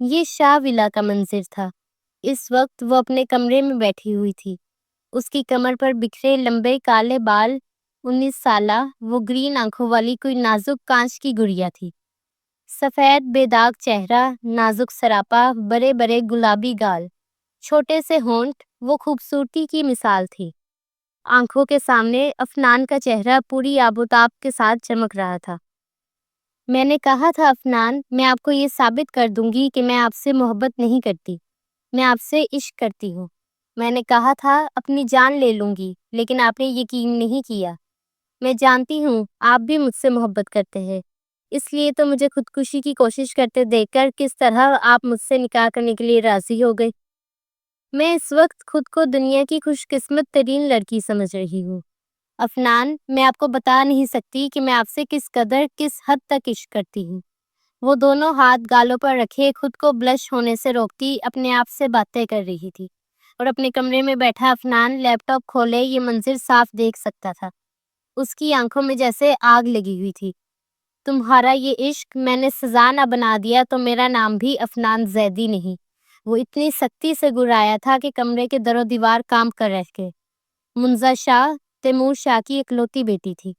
یہ شاہ ولا کا منظر تھا۔ اس وقت وہ اپنے کمرے میں بیٹھی ہوئی تھی۔ اس کی کمر پر بکھرے لمبے کالے بال، 19 سالہ وہ گرین آنکھوں والی کوئی نازک کانچ کی گڑیا تھی۔ سفید بے داغ چہرہ، نازک سراپا، بڑے بڑے گلابی گال، چھوٹے سے ہونٹ، وہ خوبصورتی کی مثال تھی۔ آنکھوں کے سامنے افنان کا چہرہ پوری آب و تاب کے ساتھ چمک رہا تھا۔ میں نے کہا تھا افنان، میں آپ کو یہ ثابت کر دوں گی کہ میں آپ سے محبت نہیں کرتی، میں آپ سے عشق کرتی ہوں۔ میں نے کہا تھا اپنی جان لے لوں گی، لیکن آپ نے یقین نہیں کیا۔ میں جانتی ہوں آپ بھی مجھ سے محبت کرتے ہیں، اس لیے تو مجھے خودکشی کی کوشش کرتے دیکھ کر کس طرح آپ مجھ سے نکاح کرنے کے لیے راضی ہو گئے۔ میں اس وقت خود کو دنیا کی خوش قسمت ترین لڑکی سمجھ رہی ہوں۔ افنان، میں آپ کو بتا نہیں سکتی کہ میں آپ سے کس قدر، کس حد تک عشق کرتی ہوں۔ وہ دونوں ہاتھ گالوں پر رکھے خود کو بلش ہونے سے روکتی اپنے آپ سے باتیں کر رہی تھی، اور اپنے کمرے میں بیٹھا افنان لیپ ٹاپ کھولے یہ منظر صاف دیکھ سکتا تھا۔ اس کی آنکھوں میں جیسے آگ لگی ہوئی تھی۔ تمہارا یہ عشق میں نے سزا نہ بنا دیا تو میرا نام بھی افنان زیدی نہیں۔ وہ اتنی سختی سے گرایا تھا کہ کمرے کے در و دیوار کانپ کر رہ گئے۔ منزا شاہ تیمور شاہ کی اکلوتی بیٹی تھی۔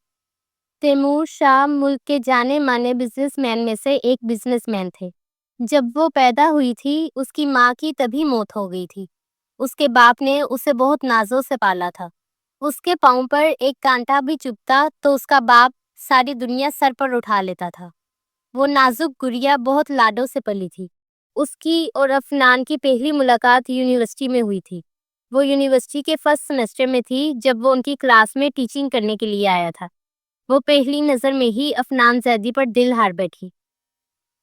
تیمور شاہ ملک کے جانے مانے بزنس مین میں سے ایک بزنس مین تھے۔ جب وہ پیدا ہوئی تھی اس کی ماں کی تبھی موت ہو گئی تھی۔ اس کے باپ نے اسے بہت نازوں سے پالا تھا۔ اس کے پاؤں پر ایک کانٹا بھی چبھتا تو اس کا باپ ساری دنیا سر پر اٹھا لیتا تھا۔ وہ نازک گڑیا بہت لاڈوں سے پلی تھی۔ اس کی اور افنان کی پہلی ملاقات یونیورسٹی میں ہوئی تھی۔ وہ یونیورسٹی کے فرسٹ سیمسٹر میں تھی جب وہ ان کی کلاس میں ٹیچنگ کرنے کے لیے آیا تھا۔ وہ پہلی نظر میں ہی افنان زیدی پر دل ہار بیٹھی۔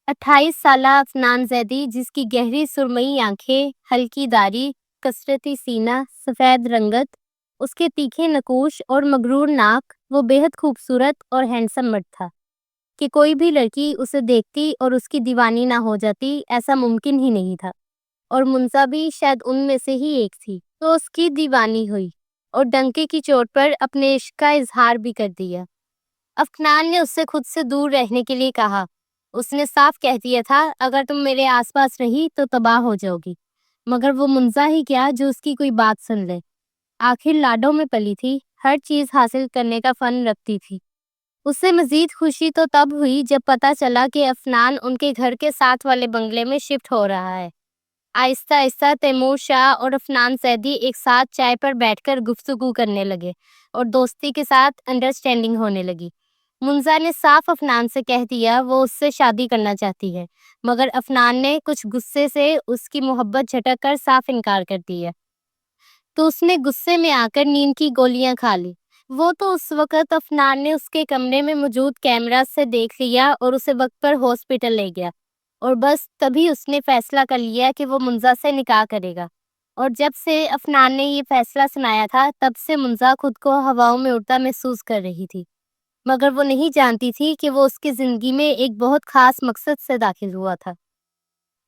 28 سالہ افنان زیدی، جس کی گہری سرمئی آنکھیں، ہلکی داڑھی، کثرتی سینہ، سفید رنگت، اس کے تیکھے نقوش اور مغرور ناک، وہ بے حد خوبصورت اور ہینڈسم مرد تھا کہ کوئی بھی لڑکی اسے دیکھتی اور اس کی دیوانی نہ ہو جاتی، ایسا ممکن ہی نہیں تھا۔ اور منزا بھی شاید ان میں سے ہی ایک تھی، تو اس کی دیوانی ہوئی اور ڈنکے کی چوٹ پر اپنے عشق کا اظہار بھی کر دیا۔ افنان نے اس سے خود سے دور رہنے کے لیے کہا۔ اس نے صاف کہہ دیا تھا اگر تم میرے آس پاس رہی تو تباہ ہو جاؤ گی، مگر وہ منزا ہی کیا جو اس کی کوئی بات سن لے۔ آخر لاڈوں میں پلی تھی، ہر چیز حاصل کرنے کا فن رکھتی تھی۔ اسے مزید خوشی تو تب ہوئی جب پتا چلا کہ افنان ان کے گھر کے ساتھ والے بنگلے میں شفٹ ہو رہا ہے۔ آہستہ آہستہ تیمور شاہ اور افنان زیدی ایک ساتھ چائے پر بیٹھ کر گفتگو کرنے لگے اور دوستی کے ساتھ انڈرسٹینڈنگ ہونے لگی۔ منزا نے صاف افنان سے کہہ دیا وہ اس سے شادی کرنا چاہتی ہے، مگر افنان نے کچھ غصے سے اس کی محبت جھٹک کر صاف انکار کر دیا۔ تو اس نے غصے میں آ کر نیند کی گولیاں کھا لی۔ وہ تو اس وقت افنان نے اس کے کمرے میں موجود کیمرہ سے دیکھ لیا اور اسے وقت پر ہاسپٹل لے گیا، اور بس تبھی اس نے فیصلہ کر لیا کہ وہ منزا سے نکاح کرے گا۔ اور جب سے افنان نے یہ فیصلہ سنایا تھا تب سے منزا خود کو ہواؤں میں اڑتا محسوس کر رہی تھی، مگر وہ نہیں جانتی تھی کہ وہ اس کی زندگی میں ایک بہت خاص مقصد سے داخل ہوا تھا۔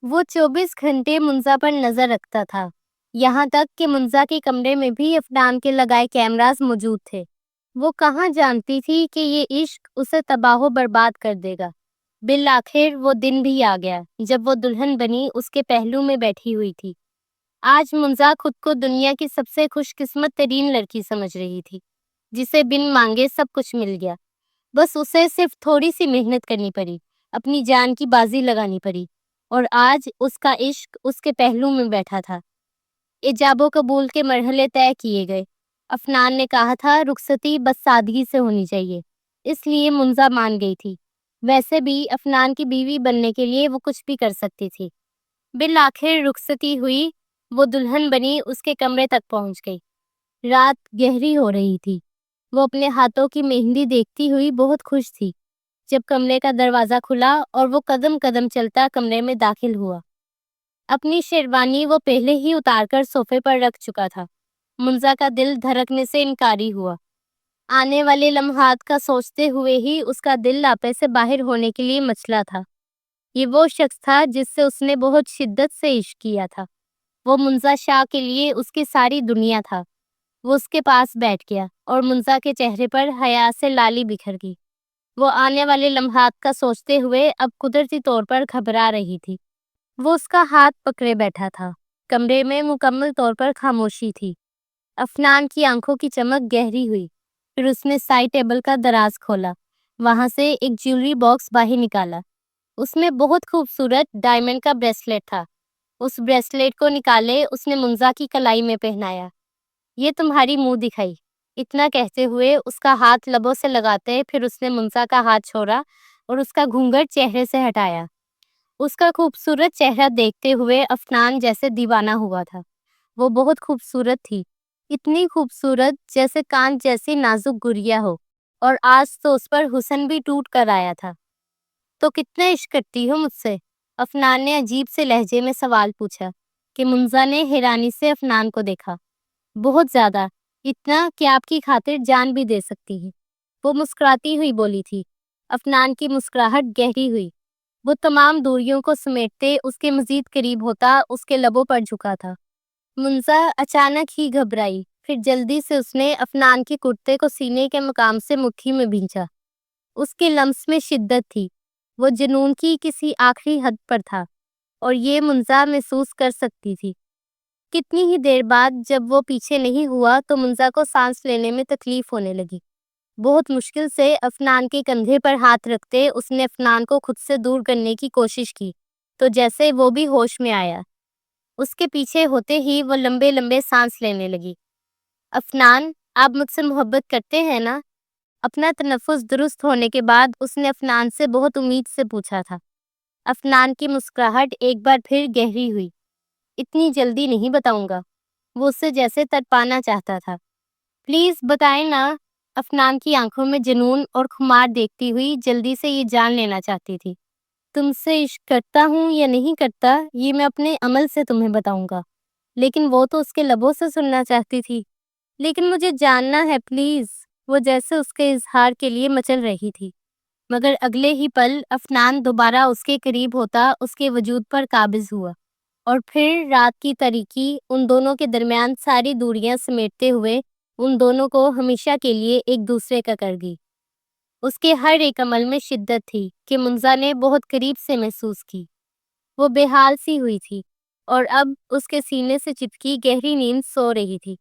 وہ 24 گھنٹے منزا پر نظر رکھتا تھا، یہاں تک کہ منزا کے کمرے میں بھی افنان کے لگائے کیمراز موجود تھے۔ وہ کہاں جانتی تھی کہ یہ عشق اسے تباہ و برباد کر دے گا۔ بالآخر وہ دن بھی آ گیا جب وہ دلہن بنی اس کے پہلو میں بیٹھی ہوئی تھی۔ آج منزا خود کو دنیا کی سب سے خوش قسمت ترین لڑکی سمجھ رہی تھی، جسے بن مانگے سب کچھ مل گیا۔ بس اسے صرف تھوڑی سی محنت کرنی پڑی، اپنی جان کی بازی لگانی پڑی، اور آج اس کا عشق اس کے پہلو میں بیٹھا تھا۔ ایجاب و قبول کے مرحلے طے کیے گئے۔ افنان نے کہا تھا رخصتی بس سادگی سے ہونی چاہیے، اس لیے منزا مان گئی تھی۔ ویسے بھی افنان کی بیوی بننے کے لیے وہ کچھ بھی کر سکتی تھی۔ بالآخر رخصتی ہوئی، وہ دلہن بنی اس کے کمرے تک پہنچ گئی۔ رات گہری ہو رہی تھی۔ وہ اپنے ہاتھوں کی مہندی دیکھتی ہوئی بہت خوش تھی جب کمرے کا دروازہ کھلا اور وہ قدم قدم چلتا کمرے میں داخل ہوا۔ اپنی شیروانی وہ پہلے ہی اتار کر صوفے پر رکھ چکا تھا۔ منزا کا دل دھڑکنے سے انکاری ہوا۔ آنے والے لمحات کا سوچتے ہوئے ہی اس کا دل آپے سے باہر ہونے کے لیے مچلا تھا۔ یہ وہ شخص تھا جس سے اس نے بہت شدت سے عشق کیا تھا۔ وہ منزا شاہ کے لیے اس کی ساری دنیا تھا۔ وہ اس کے پاس بیٹھ گیا اور منزا کے چہرے پر حیا سے لالی بکھر گئی۔ وہ آنے والے لمحات کا سوچتے ہوئے اب قدرتی طور پر گھبرا رہی تھی۔ وہ اس کا ہاتھ پکڑے بیٹھا تھا۔ کمرے میں مکمل طور پر خاموشی تھی۔ افنان کی آنکھوں کی چمک گہری ہوئی۔ پھر اس نے سائڈ ٹیبل کا دراز کھولا، وہاں سے ایک جیولری باکس باہر نکالا۔ اس میں بہت خوبصورت ڈائمنڈ کا بریسلیٹ تھا۔ اس بریسلیٹ کو نکالے اس نے منزا کی کلائی میں پہنایا۔ یہ تمہاری منہ دکھائی، اتنا کہتے ہوئے اس کا ہاتھ لبوں سے لگاتے، پھر اس نے منزا کا ہاتھ چھوڑا اور اس کا گھونگھٹ چہرے سے ہٹایا۔ اس کا خوبصورت چہرہ دیکھتے ہوئے افنان جیسے دیوانہ ہوا تھا۔ وہ بہت خوبصورت تھی، اتنی خوبصورت جیسے کانچ جیسی نازک گڑیا ہو، اور آج تو اس پر حسن بھی ٹوٹ کر آیا تھا۔ تو کتنا عشق کرتی ہو مجھ سے؟ افنان نے عجیب سے لہجے میں سوال پوچھا کہ منزا نے حیرانی سے افنان کو دیکھا۔ بہت زیادہ، اتنا کہ آپ کی خاطر جان بھی دے سکتی ہے، وہ مسکراتی ہوئی بولی تھی۔ افنان کی مسکراہٹ گہری ہوئی، وہ تمام دوریوں کو سمیٹتے اس کے مزید قریب ہوتا، اس کے لبوں پر جھکا تھا۔ منزا اچانک ہی گھبرائی، پھر جلدی سے اس نے افنان کے کرتے کو سینے کے مقام سے مٹھی میں بھینچا۔ اس کے لمس میں شدت تھی، وہ جنون کی کسی آخری حد پر تھا، اور یہ منزا محسوس کر سکتی تھی۔ کتنی ہی دیر بعد جب وہ پیچھے نہیں ہوا تو منزا کو سانس لینے میں تکلیف ہونے لگی۔ بہت مشکل سے افنان کے کندھے پر ہاتھ رکھتے اس نے افنان کو خود سے دور کرنے کی کوشش کی، تو جیسے وہ بھی ہوش میں آیا۔ اس کے پیچھے ہوتے ہی وہ لمبے لمبے سانس لینے لگی۔ افنان، آپ مجھ سے محبت کرتے ہیں نا؟ اپنا تنفس درست ہونے کے بعد اس نے افنان سے بہت امید سے پوچھا تھا۔ افنان کی مسکراہٹ ایک بار پھر گہری ہوئی۔ اتنی جلدی نہیں بتاؤں گا، وہ اسے جیسے تڑپانا چاہتا تھا۔ پلیز بتائیں نا۔ افنان کی آنکھوں میں جنون اور خمار دیکھتی ہوئی جلدی سے یہ جان لینا چاہتی تھی۔ تم سے عشق کرتا ہوں یا نہیں کرتا یہ میں اپنے عمل سے تمہیں بتاؤں گا، لیکن وہ تو اس کے لبوں سے سننا چاہتی تھی۔ لیکن مجھے جاننا ہے پلیز، وہ جیسے اس کے اظہار کے لیے مچل رہی تھی۔ مگر اگلے ہی پل افنان دوبارہ اس کے قریب ہوتا اس کے وجود پر قابض ہوا، اور پھر رات کی تاریکی ان دونوں کے درمیان ساری دوریاں سمیٹتے ہوئے ان دونوں کو ہمیشہ کے لیے ایک دوسرے کا کر گئی۔ اس کے ہر ایک عمل میں شدت تھی کہ منزا نے بہت قریب سے محسوس کی۔ وہ بے حال سی ہوئی تھی، اور اب اس کے سینے سے چپکی گہری نیند سو رہی تھی۔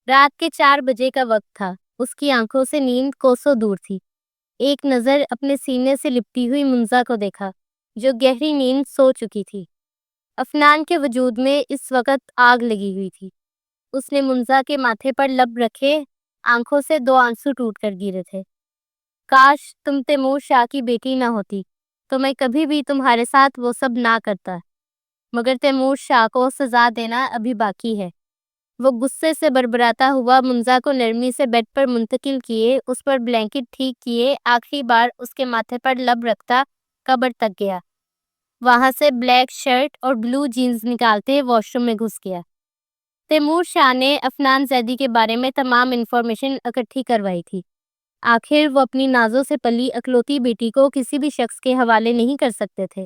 رات کے 4 بجے کا وقت تھا، اس کی آنکھوں سے نیند کوسوں دور تھی۔ ایک نظر اپنے سینے سے لپٹی ہوئی منزا کو دیکھا، جو گہری نیند سو چکی تھی۔ افنان کے وجود میں اس وقت آگ لگی ہوئی تھی۔ اس نے منزا کے ماتھے پر لب رکھے، آنکھوں سے 2 آنسو ٹوٹ کر گرے تھے۔ کاش تم تیمور شاہ کی بیٹی نہ ہوتی تو میں کبھی بھی تمہارے ساتھ وہ سب نہ کرتا، مگر تیمور شاہ کو سزا دینا ابھی باقی ہے۔ وہ غصے سے بربراتا ہوا منزا کو نرمی سے بیڈ پر منتقل کیے، اس پر بلینکٹ ٹھیک کیے، آخری بار اس کے ماتھے پر لب رکھتا قبر تک گیا۔ وہاں سے بلیک شرٹ اور بلو جینز نکالتے واش روم میں گھس گیا۔ تیمور شاہ نے افنان زیدی کے بارے میں تمام انفارمیشن اکٹھی کروائی تھی۔ آخر وہ اپنی نازوں سے پلی اکلوتی بیٹی کو کسی بھی شخص کے حوالے نہیں کر سکتے تھے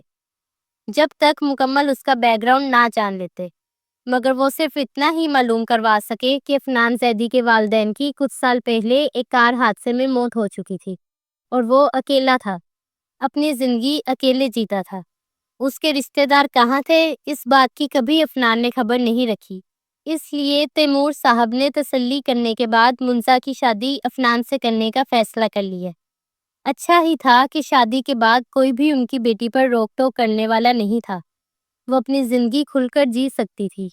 جب تک مکمل اس کا بیک گراؤنڈ نہ جان لیتے، مگر وہ صرف اتنا ہی معلوم کروا سکے کہ افنان زیدی کے والدین کی کچھ سال پہلے ایک کار حادثے میں موت ہو چکی تھی، اور وہ اکیلا تھا، اپنی زندگی اکیلے جیتا تھا۔ اس کے رشتہ دار کہاں تھے، اس بات کی کبھی افنان نے خبر نہیں رکھی۔ اس لیے تیمور صاحب نے تسلی کرنے کے بعد منزا کی شادی افنان سے کرنے کا فیصلہ کر لیا۔ اچھا ہی تھا کہ شادی کے بعد کوئی بھی ان کی بیٹی پر روک ٹوک کرنے والا نہیں تھا، وہ اپنی زندگی کھل کر جی سکتی تھی۔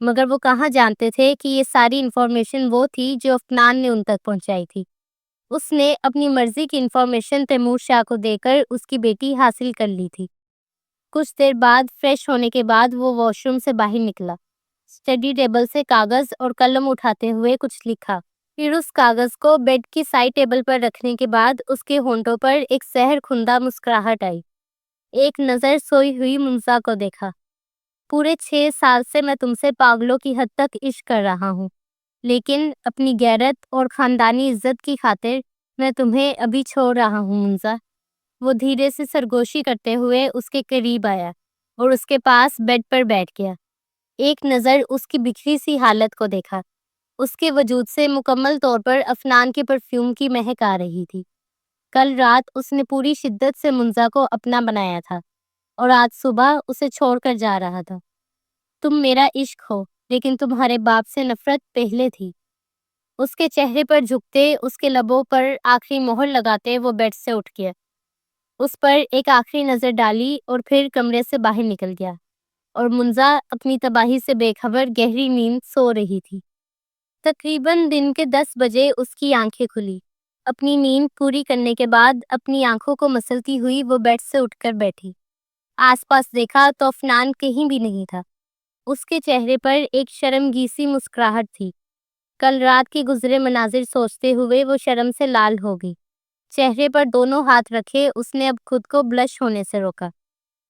مگر وہ کہاں جانتے تھے کہ یہ ساری انفارمیشن وہ تھی جو افنان نے ان تک پہنچائی تھی۔ اس نے اپنی مرضی کی انفارمیشن تیمور شاہ کو دے کر اس کی بیٹی حاصل کر لی تھی۔ کچھ دیر بعد فریش ہونے کے بعد وہ واش روم سے باہر نکلا، اسٹڈی ٹیبل سے کاغذ اور قلم اٹھاتے ہوئے کچھ لکھا۔ پھر اس کاغذ کو بیڈ کی سائڈ ٹیبل پر رکھنے کے بعد اس کے ہونٹوں پر ایک زہر کھندہ مسکراہٹ آئی۔ ایک نظر سوئی ہوئی منزا کو دیکھا۔ پورے 6 سال سے میں تم سے پاگلوں کی حد تک عشق کر رہا ہوں، لیکن اپنی غیرت اور خاندانی عزت کی خاطر میں تمہیں ابھی چھوڑ رہا ہوں منزا۔ وہ دھیرے سے سرگوشی کرتے ہوئے اس کے قریب آیا اور اس کے پاس بیڈ پر بیٹھ گیا۔ ایک نظر اس کی بکھری سی حالت کو دیکھا۔ اس کے وجود سے مکمل طور پر افنان کے پرفیوم کی مہک آ رہی تھی۔ کل رات اس نے پوری شدت سے منزا کو اپنا بنایا تھا، اور آج صبح اسے چھوڑ کر جا رہا تھا۔ تم میرا عشق ہو، لیکن تمہارے باپ سے نفرت پہلے تھی۔ اس کے چہرے پر جھکتے، اس کے لبوں پر آخری مہر لگاتے وہ بیڈ سے اٹھ گیا، اس پر ایک آخری نظر ڈالی اور پھر کمرے سے باہر نکل گیا، اور منزا اپنی تباہی سے بے خبر گہری نیند سو رہی تھی۔ تقریباً دن کے 10 بجے اس کی آنکھیں کھلی۔ اپنی نیند پوری کرنے کے بعد اپنی آنکھوں کو مسلتی ہوئی وہ بیڈ سے اٹھ کر بیٹھی۔ آس پاس دیکھا تو افنان کہیں بھی نہیں تھا۔ اس کے چہرے پر ایک شرمگیسی مسکراہٹ تھی۔ کل رات کے گزرے مناظر سوچتے ہوئے وہ شرم سے لال ہو گئی۔ چہرے پر دونوں ہاتھ رکھے اس نے اب خود کو بلش ہونے سے روکا۔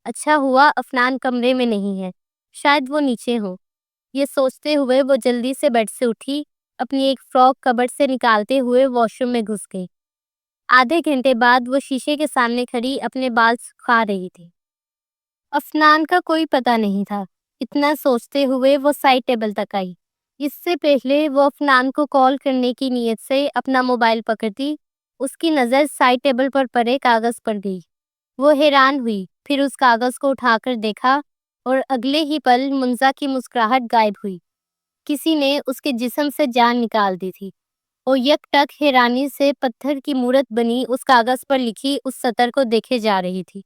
اچھا ہوا افنان کمرے میں نہیں ہے، شاید وہ نیچے ہو۔ یہ سوچتے ہوئے وہ جلدی سے بیڈ سے اٹھی، اپنی ایک فراک کبرڈ سے نکالتے ہوئے واش روم میں گھس گئی۔ آدھے گھنٹے بعد وہ شیشے کے سامنے کھڑی اپنے بال سکھا رہی تھی۔ افنان کا کوئی پتہ نہیں تھا۔ اتنا سوچتے ہوئے وہ سائڈ ٹیبل تک آئی۔ اس سے پہلے وہ افنان کو کال کرنے کی نیت سے اپنا موبائل پکڑتی، اس کی نظر سائڈ ٹیبل پر پڑے کاغذ پر گئی۔ وہ حیران ہوئی، پھر اس کاغذ کو اٹھا کر دیکھا اور اگلے ہی پل منزا کی مسکراہٹ غائب ہوئی۔ کسی نے اس کے جسم سے جان نکال دی تھی۔ وہ یک ٹک حیرانی سے پتھر کی مورت بنی اس کاغذ پر لکھی اس سطر کو دیکھے جا رہی تھی۔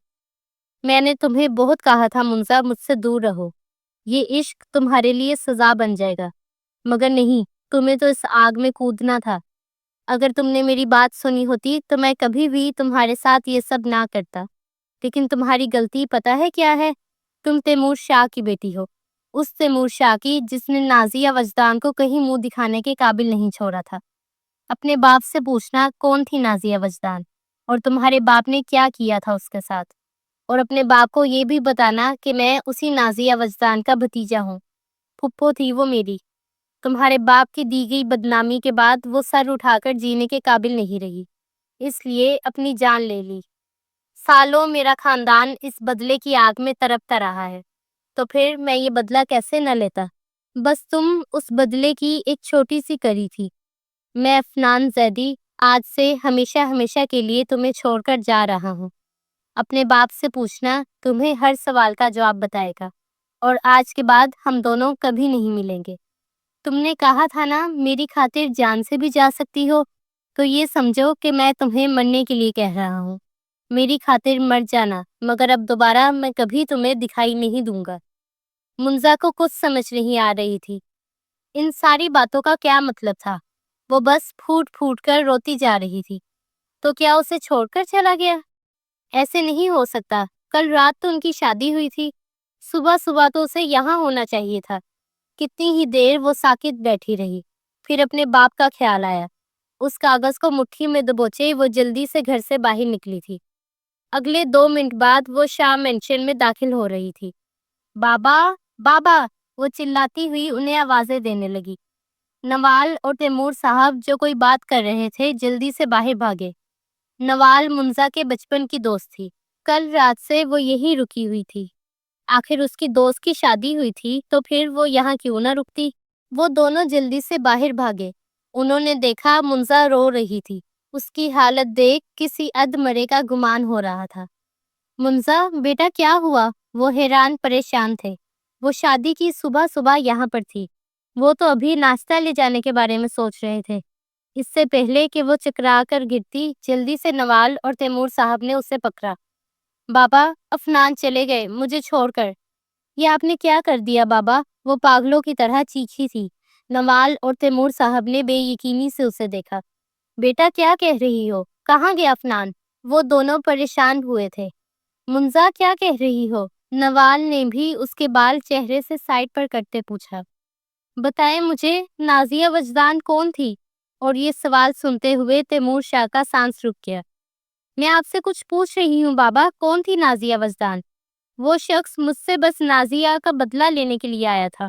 میں نے تمہیں بہت کہا تھا منزا، مجھ سے دور رہو۔ یہ عشق تمہارے لیے سزا بن جائے گا، مگر نہیں، تمہیں تو اس آگ میں کودنا تھا۔ اگر تم نے میری بات سنی ہوتی تو میں کبھی بھی تمہارے ساتھ یہ سب نہ کرتا۔ لیکن تمہاری غلطی پتہ ہے کیا ہے؟ تم تیمور شاہ کی بیٹی ہو، اس تیمور شاہ کی جس نے نازیہ وجدان کو کہیں منہ دکھانے کے قابل نہیں چھوڑا تھا۔ اپنے باپ سے پوچھنا کون تھی نازیہ وجدان، اور تمہارے باپ نے کیا کیا تھا اس کے ساتھ، اور اپنے باپ کو یہ بھی بتانا کہ میں اسی نازیہ وجدان کا بھتیجا ہوں۔ پھپھو تھی وہ میری۔ تمہارے باپ کی دی گئی بدنامی کے بعد وہ سر اٹھا کر جینے کے قابل نہیں رہی، اس لیے اپنی جان لے لی۔ سالوں میرا خاندان اس بدلے کی آگ میں تڑپتا رہا ہے، تو پھر میں یہ بدلہ کیسے نہ لیتا؟ بس تم اس بدلے کی ایک چھوٹی سی کڑی تھی۔ میں افنان زیدی آج سے ہمیشہ ہمیشہ کے لیے تمہیں چھوڑ کر جا رہا ہوں۔ اپنے باپ سے پوچھنا، تمہیں ہر سوال کا جواب بتائے گا، اور آج کے بعد ہم دونوں کبھی نہیں ملیں گے۔ تم نے کہا تھا نا میری خاطر جان سے بھی جا سکتی ہو، تو یہ سمجھو کہ میں تمہیں مرنے کے لیے کہہ رہا ہوں۔ میری خاطر مر جانا، مگر اب دوبارہ میں کبھی تمہیں دکھائی نہیں دوں گا۔ منزا کو کچھ سمجھ نہیں آ رہی تھی۔ ان ساری باتوں کا کیا مطلب تھا؟ وہ بس پھوٹ پھوٹ کر روتی جا رہی تھی۔ تو کیا اسے چھوڑ کر چلا گیا؟ ایسے نہیں ہو سکتا، کل رات تو ان کی شادی ہوئی تھی، صبح صبح تو اسے یہاں ہونا چاہیے تھا۔ کتنی ہی دیر وہ ساکت بیٹھی رہی، پھر اپنے باپ کا خیال آیا۔ اس کاغذ کو مٹھی میں دبوچے وہ جلدی سے گھر سے باہر نکلی تھی۔ اگلے 2 منٹ بعد وہ شاہ مینشن میں داخل ہو رہی تھی۔ بابا، بابا، وہ چلاتی ہوئی انہیں آوازیں دینے لگی۔ نوال اور تیمور صاحب جو کوئی بات کر رہے تھے جلدی سے باہر بھاگے۔ نوال منزا کے بچپن کی دوست تھی، کل رات سے وہ یہی رکی ہوئی تھی۔ آخر اس کی دوست کی شادی ہوئی تھی تو پھر وہ یہاں کیوں نہ رکتی؟ وہ دونوں جلدی سے باہر بھاگے۔ انہوں نے دیکھا منزا رو رہی تھی۔ اس کی حالت دیکھ کسی ادمرے کا گمان ہو رہا تھا۔ منزا، بیٹا کیا ہوا؟ وہ حیران پریشان تھے۔ وہ شادی کی صبح صبح یہاں پر تھی۔ وہ تو ابھی ناشتہ لے جانے کے بارے میں سوچ رہے تھے۔ اس سے پہلے کہ وہ چکرا کر گرتی، جلدی سے نوال اور تیمور صاحب نے اسے پکڑا۔ بابا، افنان چلے گئے مجھے چھوڑ کر۔ یہ آپ نے کیا کر دیا بابا؟ وہ پاگلوں کی طرح چیخی تھی۔ نوال اور تیمور صاحب نے بے یقینی سے اسے دیکھا۔ بیٹا کیا کہہ رہی ہو؟ کہاں گیا افنان؟ وہ دونوں پریشان ہوئے تھے۔ منزا کیا کہہ رہی ہو؟ نوال نے بھی اس کے بال چہرے سے سائڈ پر کرتے پوچھا۔ بتائیں مجھے، نازیہ وجدان کون تھی؟ اور یہ سوال سنتے ہوئے تیمور شاہ کا سانس رک گیا۔ میں آپ سے کچھ پوچھ رہی ہوں بابا، کون تھی نازیہ وجدان؟ وہ شخص مجھ سے بس نازیہ کا بدلہ لینے کے لیے آیا تھا۔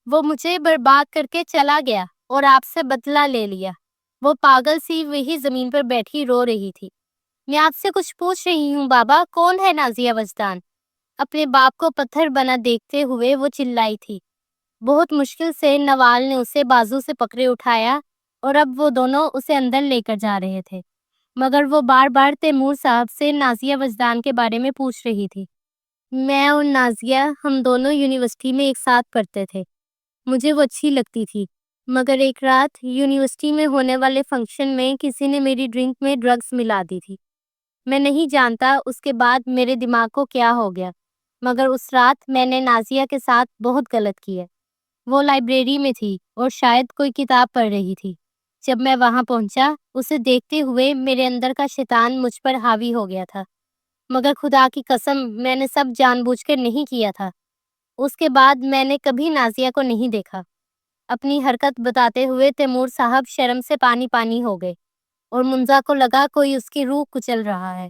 وہ مجھے برباد کر کے چلا گیا اور آپ سے بدلہ لے لیا۔ وہ پاگل سی وہی زمین پر بیٹھی رو رہی تھی۔ میں آپ سے کچھ پوچھ رہی ہوں بابا، کون ہے نازیہ وجدان؟ اپنے باپ کو پتھر بنا دیکھتے ہوئے وہ چلائی تھی۔ بہت مشکل سے نوال نے اسے بازو سے پکڑے اٹھایا اور اب وہ دونوں اسے اندر لے کر جا رہے تھے، مگر وہ بار بار تیمور صاحب سے نازیہ وجدان کے بارے میں پوچھ رہی تھی۔ میں اور نازیہ ہم دونوں یونیورسٹی میں ایک ساتھ پڑھتے تھے۔ مجھے وہ اچھی لگتی تھی، مگر ایک رات یونیورسٹی میں ہونے والے فنکشن میں کسی نے میری ڈرنک میں ڈرگس ملا دی تھی۔ میں نہیں جانتا اس کے بعد میرے دماغ کو کیا ہو گیا، مگر اس رات میں نے نازیہ کے ساتھ بہت غلط کیا۔ وہ لائبریری میں تھی اور شاید کوئی کتاب پڑھ رہی تھی۔ جب میں وہاں پہنچا، اسے دیکھتے ہوئے میرے اندر کا شیطان مجھ پر حاوی ہو گیا تھا، مگر خدا کی قسم میں نے سب جان بوجھ کر نہیں کیا تھا۔ اس کے بعد میں نے کبھی نازیہ کو نہیں دیکھا۔ اپنی حرکت بتاتے ہوئے تیمور صاحب شرم سے پانی پانی ہو گئے اور منزا کو لگا کوئی اس کی روح کچل رہا ہے۔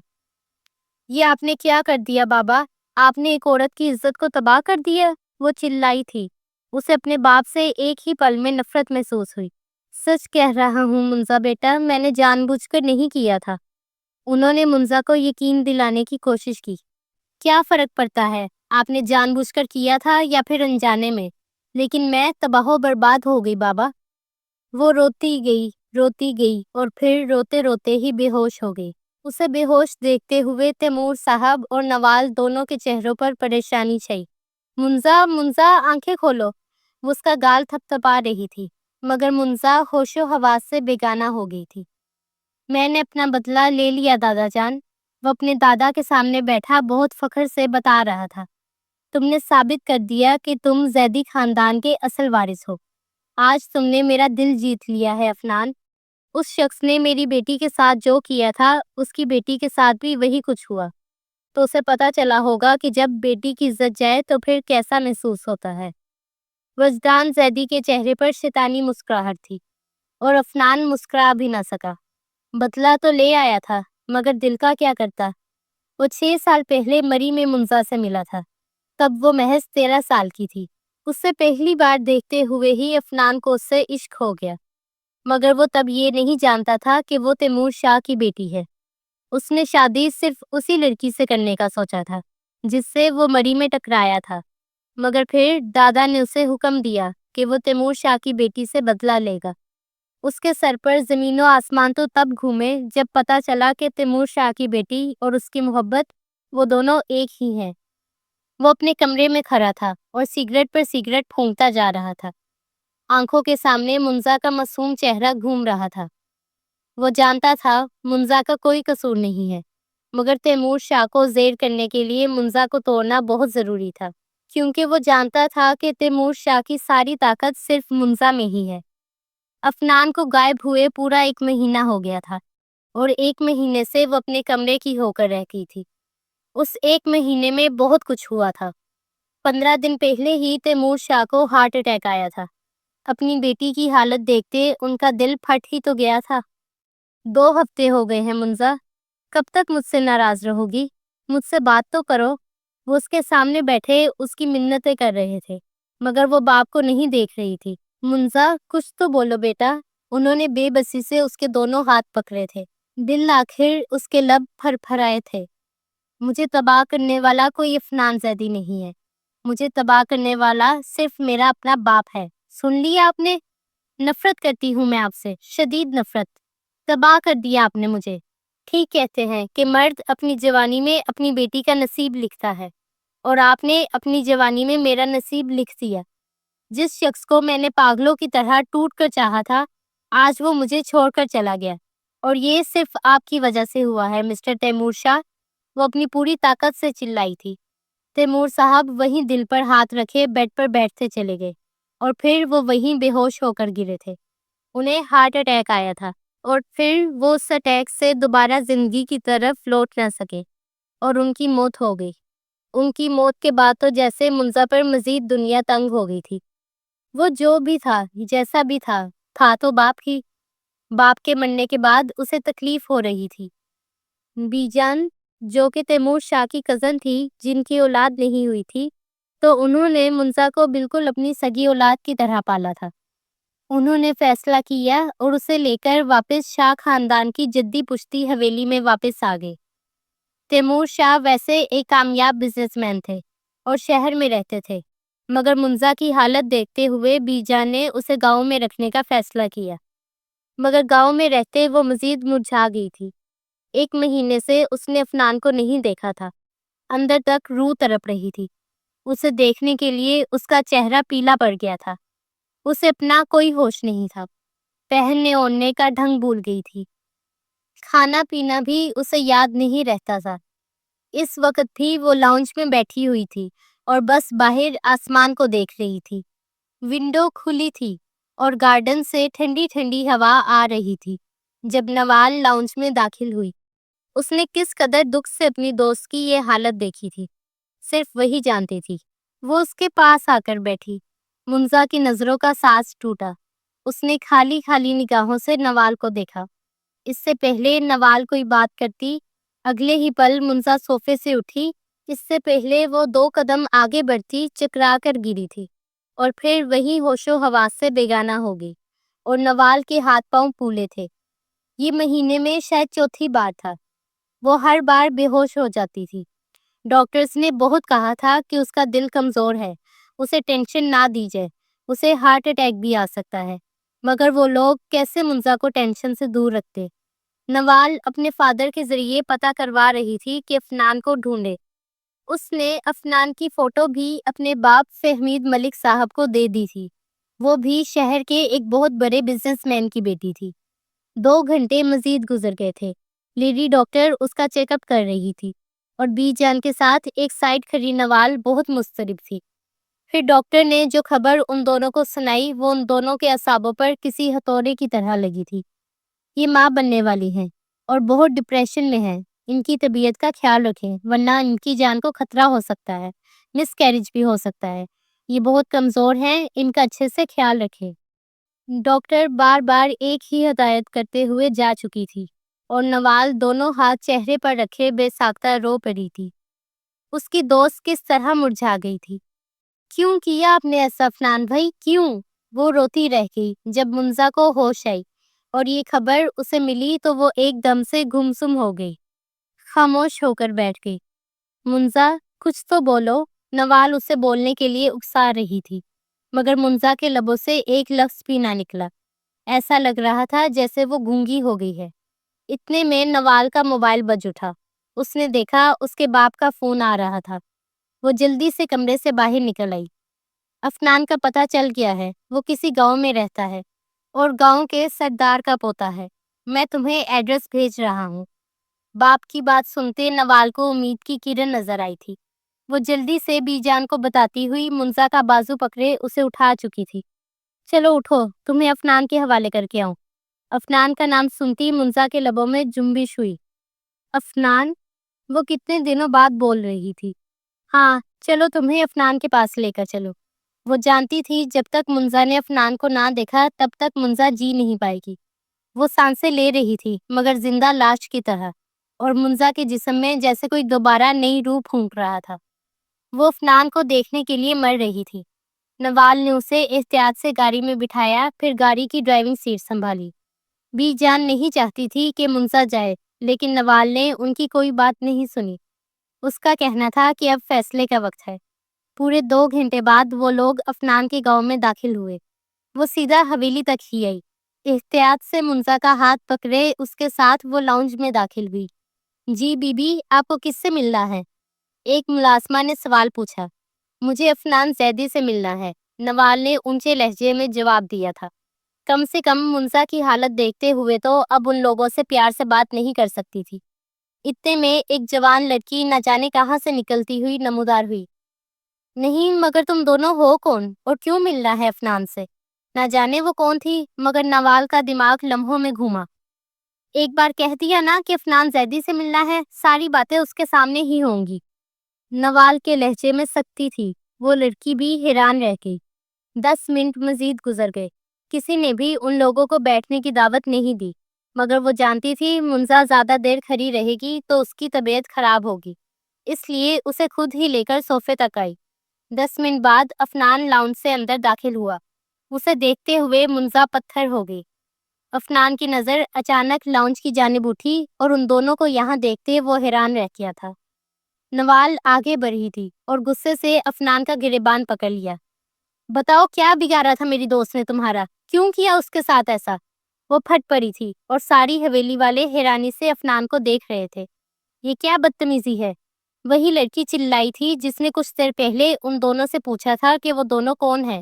یہ آپ نے کیا کر دیا بابا؟ آپ نے ایک عورت کی عزت کو تباہ کر دیا، وہ چلائی تھی۔ اسے اپنے باپ سے ایک ہی پل میں نفرت محسوس ہوئی۔ سچ کہہ رہا ہوں منزا بیٹا، میں نے جان بوجھ کر نہیں کیا تھا۔ انہوں نے منزا کو یقین دلانے کی کوشش کی۔ کیا فرق پڑتا ہے آپ نے جان بوجھ کر کیا تھا یا پھر انجانے میں، لیکن میں تباہ و برباد ہو گئی بابا۔ وہ روتی گئی اور پھر روتے روتے ہی بے ہوش ہو گئی۔ اسے بے ہوش دیکھتے ہوئے تیمور صاحب اور نوال دونوں کے چہروں پر پریشانی چھائی۔ منزا آنکھیں کھولو۔ وہ اس کا گال تھپ تھپا رہی تھی، مگر منزا ہوش و حواس سے بیگانہ ہو گئی تھی۔ میں نے اپنا بدلہ لے لیا دادا جان، وہ اپنے دادا کے سامنے بیٹھا بہت فخر سے بتا رہا تھا۔ تم نے ثابت کر دیا کہ تم زیدی خاندان کے اصل وارث ہو۔ آج تم نے میرا دل جیت لیا ہے عفنان۔ اس شخص نے میری بیٹی کے ساتھ جو کیا تھا، اس کی بیٹی کے ساتھ بھی وہی کچھ ہوا۔ تو اسے پتا چلا ہوگا کہ جب بیٹی کی عزت جائے تو پھر کیسا محسوس ہوتا ہے۔ وجدان زیدی کے چہرے پر شیطانی مسکراہٹ تھی اور عفنان مسکرا بھی نہ سکا۔ بدلہ تو لے آیا تھا، مگر دل کا کیا کرتا؟ وہ 6 سال پہلے مری میں منزا سے ملا تھا، تب وہ محض 13 سال کی تھی۔ اس سے پہلی بار دیکھتے ہوئے ہی عفنان کو اس سے عشق ہو گیا، مگر وہ تب یہ نہیں جانتا تھا کہ وہ تیمور شاہ کی بیٹی ہے۔ اس نے شادی صرف اسی لڑکی سے کرنے کا سوچا تھا جس سے وہ مری میں ٹکرایا تھا، مگر پھر دادا نے اسے حکم دیا کہ وہ تیمور شاہ کی بیٹی سے بدلہ لے گا۔ اس کے سر پر زمین و آسمان تو تب گھومے جب پتا چلا کہ تیمور شاہ کی بیٹی اور اس کی محبت وہ دونوں ایک ہی ہیں۔ وہ اپنے کمرے میں کھڑا تھا اور سگریٹ پر سگریٹ پھونکتا جا رہا تھا۔ آنکھوں کے سامنے منزا کا معصوم چہرہ گھوم رہا تھا۔ وہ جانتا تھا منزا کا کوئی قصور نہیں ہے، مگر تیمور شاہ کو زیر کرنے کے لیے منزا کو توڑنا بہت ضروری تھا، کیونکہ وہ جانتا تھا کہ تیمور شاہ کی ساری طاقت صرف منزا میں ہی ہے۔ عفنان کو غائب ہوئے پورا 1 مہینہ ہو گیا تھا اور 1 مہینے سے وہ اپنے کمرے کی ہو کر رہ گئی تھی۔ اس 1 مہینے میں بہت کچھ ہوا تھا۔ 15 دن پہلے ہی تیمور شاہ کو ہارٹ اٹیک آیا تھا۔ اپنی بیٹی کی حالت دیکھتے ان کا دل پھٹ ہی تو گیا تھا۔ 2 ہفتے ہو گئے ہیں منزا، کب تک مجھ سے ناراض رہو گی؟ مجھ سے بات تو کرو۔ وہ اس کے سامنے بیٹھے اس کی منتیں کر رہے تھے، مگر وہ باپ کو نہیں دیکھ رہی تھی۔ منزا کچھ تو بولو بیٹا۔ انہوں نے بے بسی سے اس کے دونوں ہاتھ پکڑے تھے، دل آخر اس کے لب پھر پھرائے تھے۔ مجھے تباہ کرنے والا کوئی عفنان زیدی نہیں ہے، مجھے تباہ کرنے والا صرف میرا اپنا باپ ہے۔ سن لیا آپ نے؟ نفرت کرتی ہوں میں آپ سے، شدید نفرت۔ تباہ کر دیا آپ نے مجھے۔ ٹھیک کہتے ہیں کہ مرد اپنی جوانی میں اپنی بیٹی کا نصیب لکھتا ہے، اور آپ نے اپنی جوانی میں میرا نصیب لکھ دیا۔ جس شخص کو میں نے پاگلوں کی طرح ٹوٹ کر چاہا تھا، آج وہ مجھے چھوڑ کر چلا گیا، اور یہ صرف آپ کی وجہ سے ہوا ہے مسٹر تیمور شاہ۔ وہ اپنی پوری طاقت سے چلائی تھی۔ تیمور صاحب وہیں دل پر ہاتھ رکھے بیڈ پر بیٹھتے چلے گئے، اور پھر وہ وہیں بے ہوش ہو کر گرے تھے۔ انہیں ہارٹ اٹیک آیا تھا، اور پھر وہ اس اٹیک سے دوبارہ زندگی کی طرف لوٹ نہ سکے اور ان کی موت ہو گئی۔ ان کی موت کے بعد تو جیسے منزا پر مزید دنیا تنگ ہو گئی تھی۔ وہ جو بھی تھا، جیسا بھی تھا تو باپ ہی۔ باپ کے مرنے کے بعد اسے تکلیف ہو رہی تھی۔ بی جان، جو کہ تیمور شاہ کی کزن تھی جن کی اولاد نہیں ہوئی تھی، تو انہوں نے منزا کو بالکل اپنی سگی اولاد کی طرح پالا تھا۔ انہوں نے فیصلہ کیا اور اسے لے کر واپس شاہ خاندان کی جدی پشتی حویلی میں واپس آ گئے۔ تیمور شاہ ویسے ایک کامیاب بزنس مین تھے اور شہر میں رہتے تھے، مگر منزا کی حالت دیکھتے ہوئے بی جان نے اسے گاؤں میں رکھنے کا فیصلہ کیا، مگر گاؤں میں رہتے وہ مزید مرجھا گئی تھی۔ 1 مہینے سے اس نے عفنان کو نہیں دیکھا تھا۔ اندر تک روح تڑپ رہی تھی۔ اسے دیکھنے کے لیے اس کا چہرہ پیلا پڑ گیا تھا۔ اسے اپنا کوئی ہوش نہیں تھا۔ پہننے اوڑھنے کا ڈھنگ بھول گئی تھی۔ کھانا پینا بھی اسے یاد نہیں رہتا تھا۔ اس وقت بھی وہ لاؤنج میں بیٹھی ہوئی تھی اور بس باہر آسمان کو دیکھ رہی تھی۔ ونڈو کھلی تھی اور گارڈن سے ٹھنڈی ٹھنڈی ہوا آ رہی تھی۔ جب نوال لاؤنج میں داخل ہوئی، اس نے کس قدر دکھ سے اپنی دوست کی یہ حالت دیکھی تھی، صرف وہی جانتی تھی۔ وہ اس کے پاس آ کر بیٹھی۔ منزا کی نظروں کا سانس ٹوٹا۔ اس نے خالی خالی نگاہوں سے نوال کو دیکھا۔ اس سے پہلے نوال کوئی بات کرتی، اگلے ہی پل منزا صوفے سے اٹھی۔ اس سے پہلے وہ 2 قدم آگے بڑھتی چکرا کر گری تھی اور پھر وہی ہوش و حواس سے بیگانہ ہو گئی، اور نوال کے ہاتھ پاؤں پھولے تھے۔ یہ مہینے میں شاید چوتھی بار تھا۔ وہ ہر بار بے ہوش ہو جاتی تھی۔ ڈاکٹرز نے بہت کہا تھا کہ اس کا دل کمزور ہے، اسے ٹینشن نہ دی جائے، اسے ہارٹ اٹیک بھی آ سکتا ہے، مگر وہ لوگ کیسے منزا کو ٹینشن سے دور رکھتے۔ نوال اپنے فادر کے ذریعے پتہ کروا رہی تھی کہ افنان کو ڈھونڈے۔ اس نے افنان کی فوٹو بھی اپنے باپ فہمید ملک صاحب کو دے دی تھی۔ وہ بھی شہر کے ایک بہت بڑے بزنس مین کی بیٹی تھی۔ 2 گھنٹے مزید گزر گئے تھے۔ لیڈی ڈاکٹر اس کا چیک اپ کر رہی تھی اور بی جان کے ساتھ ایک سائڈ کھڑی نوال بہت مضطرب تھی۔ پھر ڈاکٹر نے جو خبر ان دونوں کو سنائی وہ ان دونوں کے اعصابوں پر کسی ہتھوڑے کی طرح لگی تھی۔ یہ ماں بننے والی ہیں اور بہت ڈپریشن میں ہیں۔ ان کی طبیعت کا خیال رکھیں ورنہ ان کی جان کو خطرہ ہو سکتا ہے، مس کیریج بھی ہو سکتا ہے۔ یہ بہت کمزور ہیں، ان کا اچھے سے خیال رکھیں۔ ڈاکٹر بار بار ایک ہی ہدایت کرتے ہوئے جا چکی تھی اور نوال دونوں ہاتھ چہرے پر رکھے بے ساختہ رو پڑی تھی۔ اس کی دوست کس طرح مرجھا گئی تھی۔ کیوں کیا آپ نے ایسا افنان بھائی، کیوں؟ وہ روتی رہ گئی۔ جب منزا کو ہوش آئی اور یہ خبر اسے ملی تو وہ ایک دم سے گمسم ہو گئی، خاموش ہو کر بیٹھ گئی۔ منزا، کچھ تو بولو۔ نوال اسے بولنے کے لیے اکسا رہی تھی، مگر منزا کے لبوں سے ایک لفظ بھی نہ نکلا۔ ایسا لگ رہا تھا جیسے وہ گونگی ہو گئی ہے۔ اتنے میں نوال کا موبائل بج اٹھا۔ اس نے دیکھا اس کے باپ کا فون آ رہا تھا۔ وہ جلدی سے کمرے سے باہر نکل آئی۔ افنان کا پتہ چل گیا ہے، وہ کسی گاؤں میں رہتا ہے اور گاؤں کے سردار کا پوتا ہے۔ میں تمہیں ایڈریس بھیج رہا ہوں۔ باپ کی بات سنتے نوال کو امید کی کرن نظر آئی تھی۔ وہ جلدی سے بی جان کو بتاتی ہوئی منزا کا بازو پکڑے اسے اٹھا چکی تھی۔ چلو اٹھو، تمہیں افنان کے حوالے کر کے آؤں۔ افنان کا نام سنتی منزا کے لبوں میں جنبش ہوئی۔ افنان؟ وہ کتنے دنوں بعد بول رہی تھی۔ ہاں، چلو تمہیں افنان کے پاس لے کر چلو۔ وہ جانتی تھی جب تک منزا نے افنان کو نہ دیکھا تب تک منزا جی نہیں پائے گی۔ وہ سانسیں لے رہی تھی مگر زندہ لاش کی طرح، اور منزا کے جسم میں جیسے کوئی دوبارہ نئی روح پھونک رہا تھا۔ وہ افنان کو دیکھنے کے لیے مر رہی تھی۔ نوال نے اسے احتیاط سے گاڑی میں بٹھایا، پھر گاڑی کی ڈرائیونگ سیٹ سنبھالی۔ بی جان نہیں چاہتی تھی کہ منزا جائے، لیکن نوال نے ان کی کوئی بات نہیں سنی۔ اس کا کہنا تھا کہ اب فیصلے کا وقت ہے۔ پورے 2 گھنٹے بعد وہ لوگ افنان کے گاؤں میں داخل ہوئے۔ وہ سیدھا حویلی تک ہی آئی۔ احتیاط سے منزا کا ہاتھ پکڑے اس کے ساتھ وہ لاؤنج میں داخل ہوئی۔ جی بی بی، آپ کو کس سے ملنا ہے؟ ایک ملازمہ نے سوال پوچھا۔ مجھے افنان زیدی سے ملنا ہے، نوال نے اونچے لہجے میں جواب دیا تھا۔ کم سے کم منزا کی حالت دیکھتے ہوئے تو اب ان لوگوں سے پیار سے بات نہیں کر سکتی تھی۔ اتنے میں ایک جوان لڑکی نہ جانے کہاں سے نکلتی ہوئی نمودار ہوئی۔ نہیں، مگر تم دونوں ہو کون اور کیوں ملنا ہے افنان سے؟ نہ جانے وہ کون تھی، مگر نوال کا دماغ لمحوں میں گھوما۔ ایک بار کہہ دیا نا کہ افنان زیدی سے ملنا ہے، ساری باتیں اس کے سامنے ہی ہوں گی۔ نوال کے لہجے میں سختی تھی۔ وہ لڑکی بھی حیران رہ گئی۔ 10 منٹ مزید گزر گئے۔ کسی نے بھی ان لوگوں کو بیٹھنے کی دعوت نہیں دی، مگر وہ جانتی تھی منزا زیادہ دیر کھڑی رہے گی تو اس کی طبیعت خراب ہوگی، اس لیے اسے خود ہی لے کر صوفے تک آئی۔ 10 منٹ بعد افنان لاؤنج سے اندر داخل ہوا۔ اسے دیکھتے ہوئے منزا پتھر ہو گئی۔ افنان کی نظر اچانک لاؤنج کی جانب اٹھی اور ان دونوں کو یہاں دیکھتے وہ حیران رہ گیا تھا۔ نوال آگے بڑھی تھی اور غصے سے افنان کا گریبان پکڑ لیا۔ بتاؤ کیا بگاڑا تھا میری دوست نے تمہارا؟ کیوں کیا اس کے ساتھ ایسا؟ وہ پھٹ پڑی تھی اور ساری حویلی والے حیرانی سے افنان کو دیکھ رہے تھے۔ یہ کیا بدتمیزی ہے؟ وہی لڑکی چلائی تھی جس نے کچھ دیر پہلے ان دونوں سے پوچھا تھا کہ وہ دونوں کون ہیں۔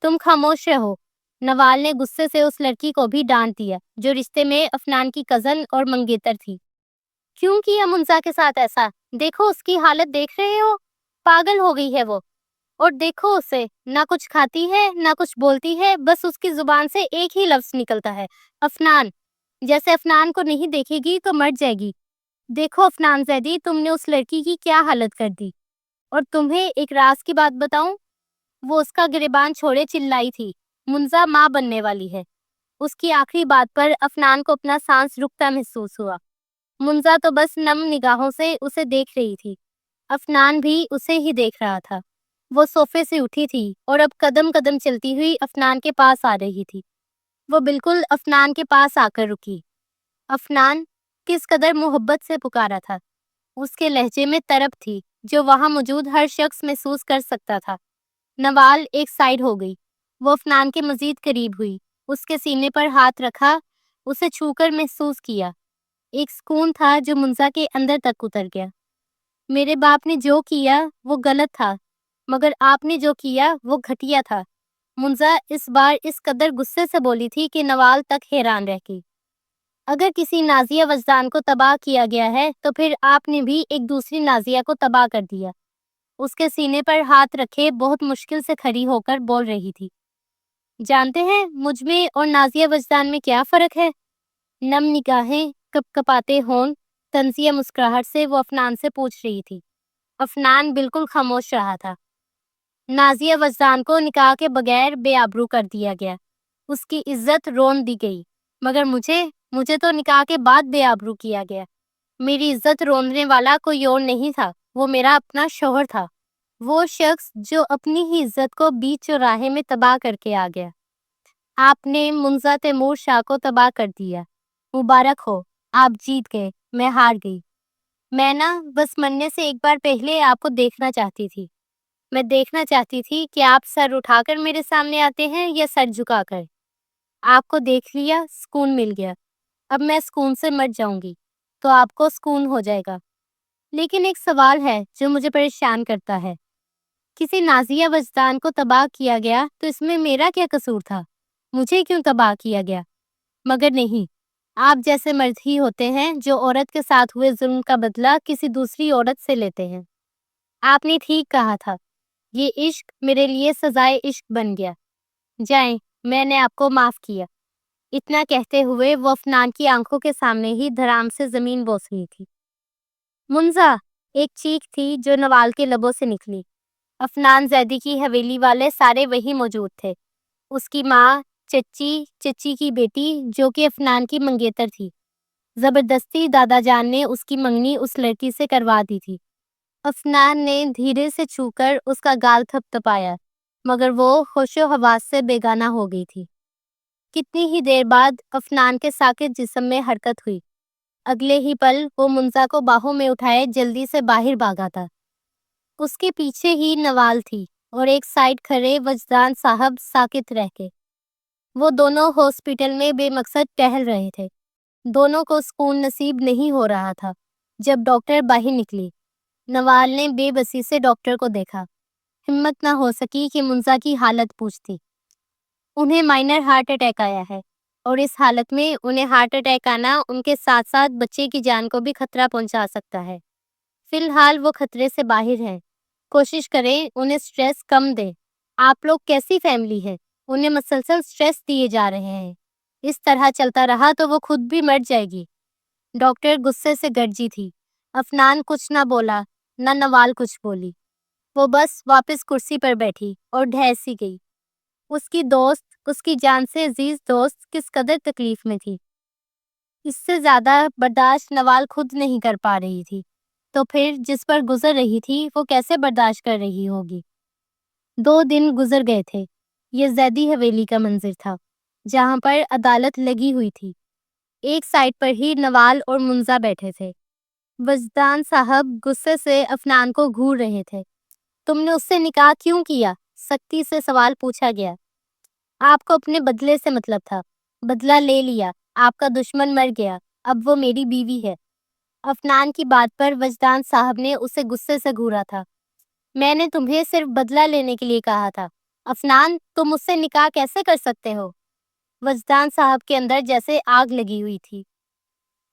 تم خاموش رہو۔ نوال نے غصے سے اس لڑکی کو بھی ڈانٹ دیا جو رشتے میں افنان کی کزن اور منگیتر تھی۔ کیوں کیا منزا کے ساتھ ایسا؟ دیکھو اس کی حالت دیکھ رہے ہو، پاگل ہو گئی ہے وہ۔ اور دیکھو اسے، نہ کچھ کھاتی ہے نہ کچھ بولتی ہے، بس اس کی زبان سے ایک ہی لفظ نکلتا ہے، افنان۔ جیسے افنان کو نہیں دیکھے گی تو مر جائے گی۔ دیکھو افنان زیدی، تم نے اس لڑکی کی کیا حالت کر دی۔ اور تمہیں ایک راز کی بات بتاؤں، وہ اس کا گریبان چھوڑے چلائی تھی، منزا ماں بننے والی ہے۔ اس کی آخری بات پر افنان کو اپنا سانس رکتا محسوس ہوا۔ منزا تو بس نم نگاہوں سے اسے دیکھ رہی تھی، افنان بھی اسے ہی دیکھ رہا تھا۔ وہ صوفے سے اٹھی تھی اور اب قدم قدم چلتی ہوئی افنان کے پاس آ رہی تھی۔ وہ بالکل افنان کے پاس آ کر رکی۔ افنان، کس قدر محبت سے پکارا تھا۔ اس کے لہجے میں طرب تھی جو وہاں موجود ہر شخص محسوس کر سکتا تھا۔ نوال ایک سائیڈ ہو گئی۔ وہ افنان کے مزید قریب ہوئی، اس کے سینے پر ہاتھ رکھا، اسے چھو کر محسوس کیا۔ ایک سکون تھا جو منزا کے اندر تک اتر گیا۔ میرے باپ نے جو کیا وہ غلط تھا، مگر آپ نے جو کیا وہ گھٹیا تھا۔ منزا اس بار اس قدر غصے سے بولی تھی کہ نوال تک حیران رہ گئی۔ اگر کسی نازیہ وجدان کو تباہ کیا گیا ہے تو پھر آپ نے بھی ایک دوسری نازیہ کو تباہ کر دیا۔ اس کے سینے پر ہاتھ رکھے بہت مشکل سے کھڑی ہو کر بول رہی تھی۔ جانتے ہیں مجھ میں اور نازیہ وجدان میں کیا فرق ہے؟ نم نگاہیں، کپ کپاتے ہون، طنزیہ مسکراہٹ سے وہ افنان سے پوچھ رہی تھی۔ افنان بالکل خاموش رہا تھا۔ نازیہ وجدان کو نکاح کے بغیر بے آبرو کر دیا گیا، اس کی عزت رون دی گئی، مگر مجھے تو نکاح کے بعد بے آبرو کیا گیا۔ میری عزت روننے والا کوئی اور نہیں تھا، وہ میرا اپنا شوہر تھا، وہ شخص جو اپنی ہی عزت کو بیچ چوراہے میں تباہ کر کے آ گیا۔ آپ نے منزا تیمور شاہ کو تباہ کر دیا۔ مبارک ہو، آپ جیت گئے، میں ہار گئی۔ میں بس مرنے سے ایک بار پہلے آپ کو دیکھنا چاہتی تھی۔ میں دیکھنا چاہتی تھی کہ آپ سر اٹھا کر میرے سامنے آتے ہیں یا سر جھکا کر۔ آپ کو دیکھ لیا، سکون مل گیا۔ اب میں سکون سے مر جاؤں گی تو آپ کو سکون ہو جائے گا۔ لیکن ایک سوال ہے جو مجھے پریشان کرتا ہے۔ کسی نازیہ وجدان کو تباہ کیا گیا تو اس میں میرا کیا قصور تھا؟ مجھے کیوں تباہ کیا گیا؟ مگر نہیں، آپ جیسے مرد ہی ہوتے ہیں جو عورت کے ساتھ ہوئے ظلم کا بدلہ کسی دوسری عورت سے لیتے ہیں۔ آپ نے ٹھیک کہا تھا، یہ عشق میرے لیے سزائے عشق بن گیا۔ جائیں، میں نے آپ کو معاف کیا۔ اتنا کہتے ہوئے وہ افنان کی آنکھوں کے سامنے ہی دھڑام سے زمین بوس رہی تھی۔ منزا، ایک چیخ تھی جو نوال کے لبوں سے نکلی۔ افنان زیدی کی حویلی والے سارے وہی موجود تھے، اس کی ماں، چچی کی بیٹی جو کہ افنان کی منگیتر تھی۔ زبردستی دادا جان نے اس کی منگنی اس لڑکی سے کروا دی تھی۔ افنان نے دھیرے سے چھو کر اس کا گال تھپ تھپایا، مگر وہ ہوش و حواس سے بیگانہ ہو گئی تھی۔ کتنی ہی دیر بعد افنان کے ساکت جسم میں حرکت ہوئی۔ اگلے ہی پل وہ منزا کو باہوں میں اٹھائے جلدی سے باہر بھاگا تھا۔ اس کے پیچھے ہی نوال تھی اور ایک سائیڈ کھڑے وجدان صاحب ساکت رہ کے۔ وہ دونوں ہاسپٹل میں بے مقصد ٹہل رہے تھے۔ دونوں کو سکون نصیب نہیں ہو رہا تھا۔ جب ڈاکٹر باہر نکلی، نوال نے بے بسی سے ڈاکٹر کو دیکھا۔ ہمت نہ ہو سکی کہ منزا کی حالت پوچھتی۔ انہیں مائنر ہارٹ اٹیک آیا ہے اور اس حالت میں انہیں ہارٹ اٹیک آنا ان کے ساتھ ساتھ بچے کی جان کو بھی خطرہ پہنچا سکتا ہے۔ فی الحال وہ خطرے سے باہر ہیں۔ کوشش کریں انہیں سٹریس کم دیں۔ آپ لوگ کیسی فیملی ہے؟ انہیں مسلسل سٹریس دیے جا رہے ہیں۔ اس طرح چلتا رہا تو وہ خود بھی مر جائے گی۔ ڈاکٹر غصے سے گرجی تھی۔ افنان کچھ نہ بولا، نہ نوال کچھ بولی۔ وہ بس واپس کرسی پر بیٹھی اور ڈھہ سی گئی۔ اس کی دوست، اس کی جان سے عزیز دوست کس قدر تکلیف میں تھی۔ اس سے زیادہ برداشت نوال خود نہیں کر پا رہی تھی، تو پھر جس پر گزر رہی تھی وہ کیسے برداشت کر رہی ہوگی۔ 2 دن گزر گئے تھے۔ یہ زیدی حویلی کا منظر تھا جہاں پر عدالت لگی ہوئی تھی۔ ایک سائیڈ پر ہی نوال اور منزا بیٹھے تھے۔ وجدان صاحب غصے سے افنان کو گھور رہے تھے۔ تم نے اس سے نکاح کیوں کیا؟ سختی سے سوال پوچھا گیا۔ آپ کو اپنے بدلے سے مطلب تھا، بدلہ لے لیا، آپ کا دشمن مر گیا، اب وہ میری بیوی ہے۔ افنان کی بات پر وجدان صاحب نے اسے غصے سے گھورا تھا۔ میں نے تمہیں صرف بدلہ لینے کے لیے کہا تھا۔ افنان، تم مجھ سے نکاح کیسے کر سکتے ہو؟ وجدان صاحب کے اندر جیسے آگ لگی ہوئی تھی۔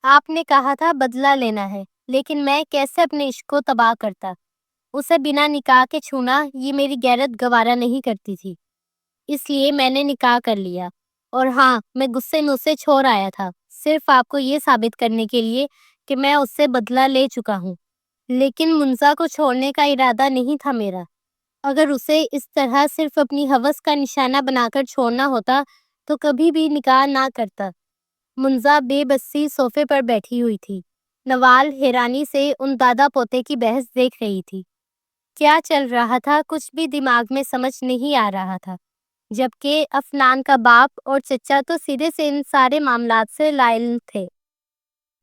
آپ نے کہا تھا بدلہ لینا ہے، لیکن میں کیسے اپنے عشق کو تباہ کرتا؟ اسے بنا نکاح کے چھونا یہ میری غیرت گوارا نہیں کرتی تھی، اس لیے میں نے نکاح کر لیا۔ اور ہاں، میں غصے میں اسے چھوڑ آیا تھا، صرف آپ کو یہ ثابت کرنے کے لیے کہ میں اس سے بدلہ لے چکا ہوں۔ لیکن منزا کو چھوڑنے کا ارادہ نہیں تھا میرا۔ اگر اسے اس طرح صرف اپنی ہوس کا نشانہ بنا کر چھوڑنا ہوتا تو کبھی بھی نکاح نہ کرتا۔ منزا بے بسی صوفے پر بیٹھی ہوئی تھی۔ نوال حیرانی سے ان دادا پوتے کی بحث دیکھ رہی تھی۔ کیا چل رہا تھا کچھ بھی دماغ میں سمجھ نہیں آ رہا تھا، جبکہ افنان کا باپ اور چچا تو سرے سے ان سارے معاملات سے لا علم تھے۔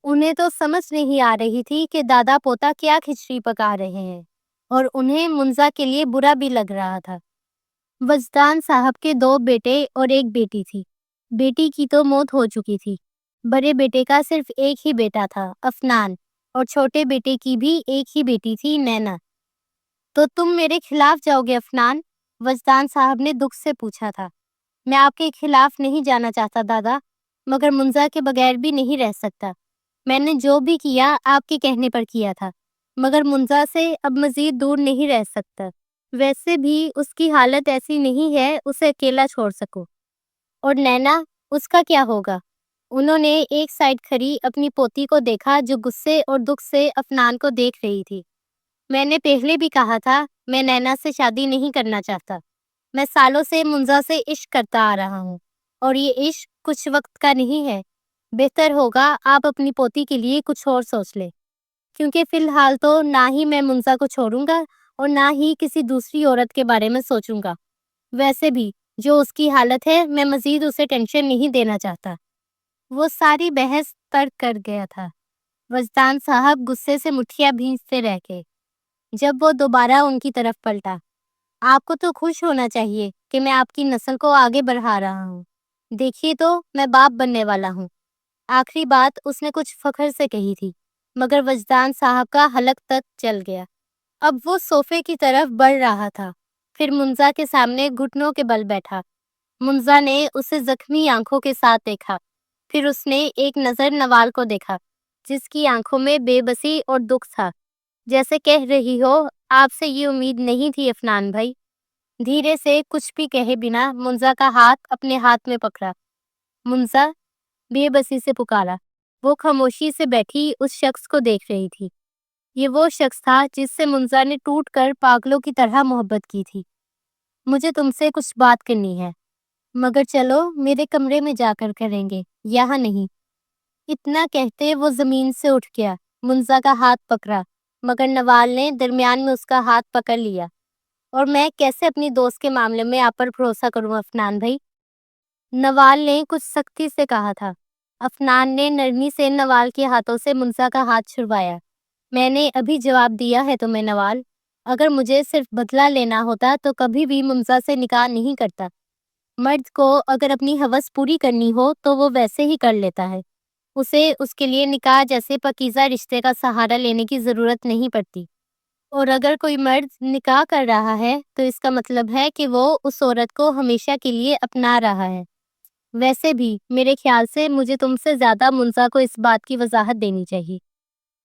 انہیں تو سمجھ نہیں آ رہی تھی کہ دادا پوتا کیا کھچڑی پکا رہے ہیں، اور انہیں منزا کے لیے برا بھی لگ رہا تھا۔ وجدان صاحب کے 2 بیٹے اور 1 بیٹی تھی۔ بیٹی کی تو موت ہو چکی تھی۔ بڑے بیٹے کا صرف ایک ہی بیٹا تھا، افنان، اور چھوٹے بیٹے کی بھی ایک ہی بیٹی تھی، نینا۔ تو تم میرے خلاف جاؤ گے افنان؟ وجدان صاحب نے دکھ سے پوچھا تھا۔ میں آپ کے خلاف نہیں جانا چاہتا دادا، مگر منزا کے بغیر بھی نہیں رہ سکتا۔ میں نے جو بھی کیا آپ کے کہنے پر کیا تھا، مگر منزا سے اب مزید دور نہیں رہ سکتا۔ ویسے بھی اس کی حالت ایسی نہیں ہے اسے اکیلا چھوڑ سکو۔ اور نینا، اس کا کیا ہوگا؟ انہوں نے ایک سائیڈ کھڑی اپنی پوتی کو دیکھا جو غصے اور دکھ سے افنان کو دیکھ رہی تھی۔ میں نے پہلے بھی کہا تھا میں نینا سے شادی نہیں کرنا چاہتا۔ میں سالوں سے منزا سے عشق کرتا آ رہا ہوں، اور یہ عشق کچھ وقت کا نہیں ہے۔ بہتر ہوگا آپ اپنی پوتی کے لیے کچھ اور سوچ لیں، کیونکہ فی الحال تو نہ ہی میں منزا کو چھوڑوں گا اور نہ ہی کسی دوسری عورت کے بارے میں سوچوں گا۔ ویسے بھی جو اس کی حالت ہے میں مزید اسے ٹینشن نہیں دینا چاہتا۔ وہ ساری بحث ترک کر گیا تھا۔ وجدان صاحب غصے سے مٹھیاں بھینچتے رہ گئے جب وہ دوبارہ ان کی طرف پلٹا۔ آپ کو تو خوش ہونا چاہیے کہ میں آپ کی نسل کو آگے بڑھا رہا ہوں۔ دیکھیے تو میں باپ بننے والا ہوں۔ آخری بات اس نے کچھ فخر سے کہی تھی، مگر وجدان صاحب کا حلق تک چل گیا۔ اب وہ صوفے کی طرف بڑھ رہا تھا، پھر منزا کے سامنے گھٹنوں کے بل بیٹھا۔ منزا نے اسے زخمی آنکھوں کے ساتھ دیکھا، پھر اس نے ایک نظر نوال کو دیکھا جس کی آنکھوں میں بے بسی اور دکھ تھا، جیسے کہہ رہی ہو آپ سے یہ امید نہیں تھی افنان بھائی۔ دھیرے سے کچھ بھی کہے بنا منزا کا ہاتھ اپنے ہاتھ میں پکڑا۔ منزا، بے بسی سے پکارا۔ وہ خاموشی سے بیٹھی اس شخص کو دیکھ رہی تھی۔ یہ وہ شخص تھا جس سے منزا نے ٹوٹ کر پاگلوں کی طرح محبت کی تھی۔ مجھے تم سے کچھ بات کرنی ہے، مگر چلو میرے کمرے میں جا کر کریں گے، یہاں نہیں۔ اتنا کہتے وہ زمین سے اٹھ گیا، منزا کا ہاتھ پکڑا، مگر نوال نے درمیان میں اس کا ہاتھ پکڑ لیا۔ اور میں کیسے اپنی دوست کے معاملے میں آپ پر بھروسہ کروں افنان بھائی؟ نوال نے کچھ سختی سے کہا تھا۔ افنان نے نرمی سے نوال کے ہاتھوں سے منزا کا ہاتھ چھڑوایا۔ میں نے ابھی جواب دیا ہے تمہیں نوال، اگر مجھے صرف بدلہ لینا ہوتا تو کبھی بھی منزا سے نکاح نہیں کرتا۔ مرد کو اگر اپنی ہوس پوری کرنی ہو تو وہ ویسے ہی کر لیتا ہے، اسے اس کے لیے نکاح جیسے پاکیزہ رشتے کا سہارا لینے کی ضرورت نہیں پڑتی۔ اور اگر کوئی مرد نکاح کر رہا ہے تو اس کا مطلب ہے کہ وہ اس عورت کو ہمیشہ کے لیے اپنا رہا ہے۔ ویسے بھی میرے خیال سے مجھے تم سے زیادہ منزا کو اس بات کی وضاحت دینی چاہیے۔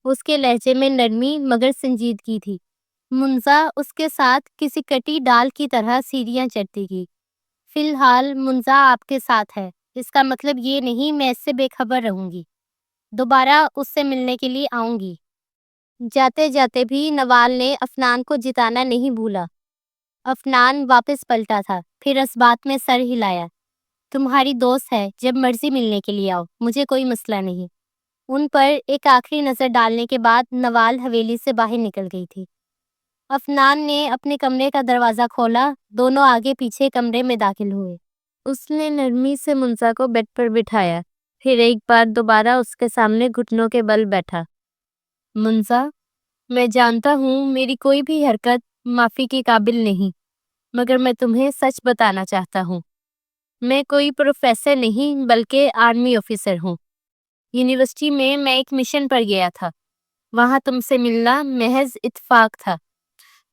اس کے لہجے میں نرمی مگر سنجیدگی تھی۔ منزا اس کے ساتھ کسی کٹی ڈال کی طرح سیڑھیاں چڑھتی گئی۔ فی الحال منزا آپ کے ساتھ ہے، اس کا مطلب یہ نہیں میں اس سے بے خبر رہوں گی۔ دوبارہ اس سے ملنے کے لیے آؤں گی۔ جاتے جاتے بھی نوال نے افنان کو جتانا نہیں بھولا۔ افنان واپس پلٹا تھا، پھر اس بات میں سر ہلایا۔ تمہاری دوست ہے، جب مرضی ملنے کے لیے آؤ، مجھے کوئی مسئلہ نہیں۔ ان پر ایک آخری نظر ڈالنے کے بعد نوال حویلی سے باہر نکل گئی تھی۔ افنان نے اپنے کمرے کا دروازہ کھولا، دونوں آگے پیچھے کمرے میں داخل ہوئے۔ اس نے نرمی سے منزا کو بیڈ پر بٹھایا، پھر ایک بار دوبارہ اس کے سامنے گھٹنوں کے بل بیٹھا۔ منزا، میں جانتا ہوں میری کوئی بھی حرکت معافی کے قابل نہیں، مگر میں تمہیں سچ بتانا چاہتا ہوں۔ میں کوئی پروفیسر نہیں بلکہ آرمی آفیسر ہوں۔ یونیورسٹی میں ایک مشن پر گیا تھا۔ وہاں تم سے ملنا محض اتفاق تھا،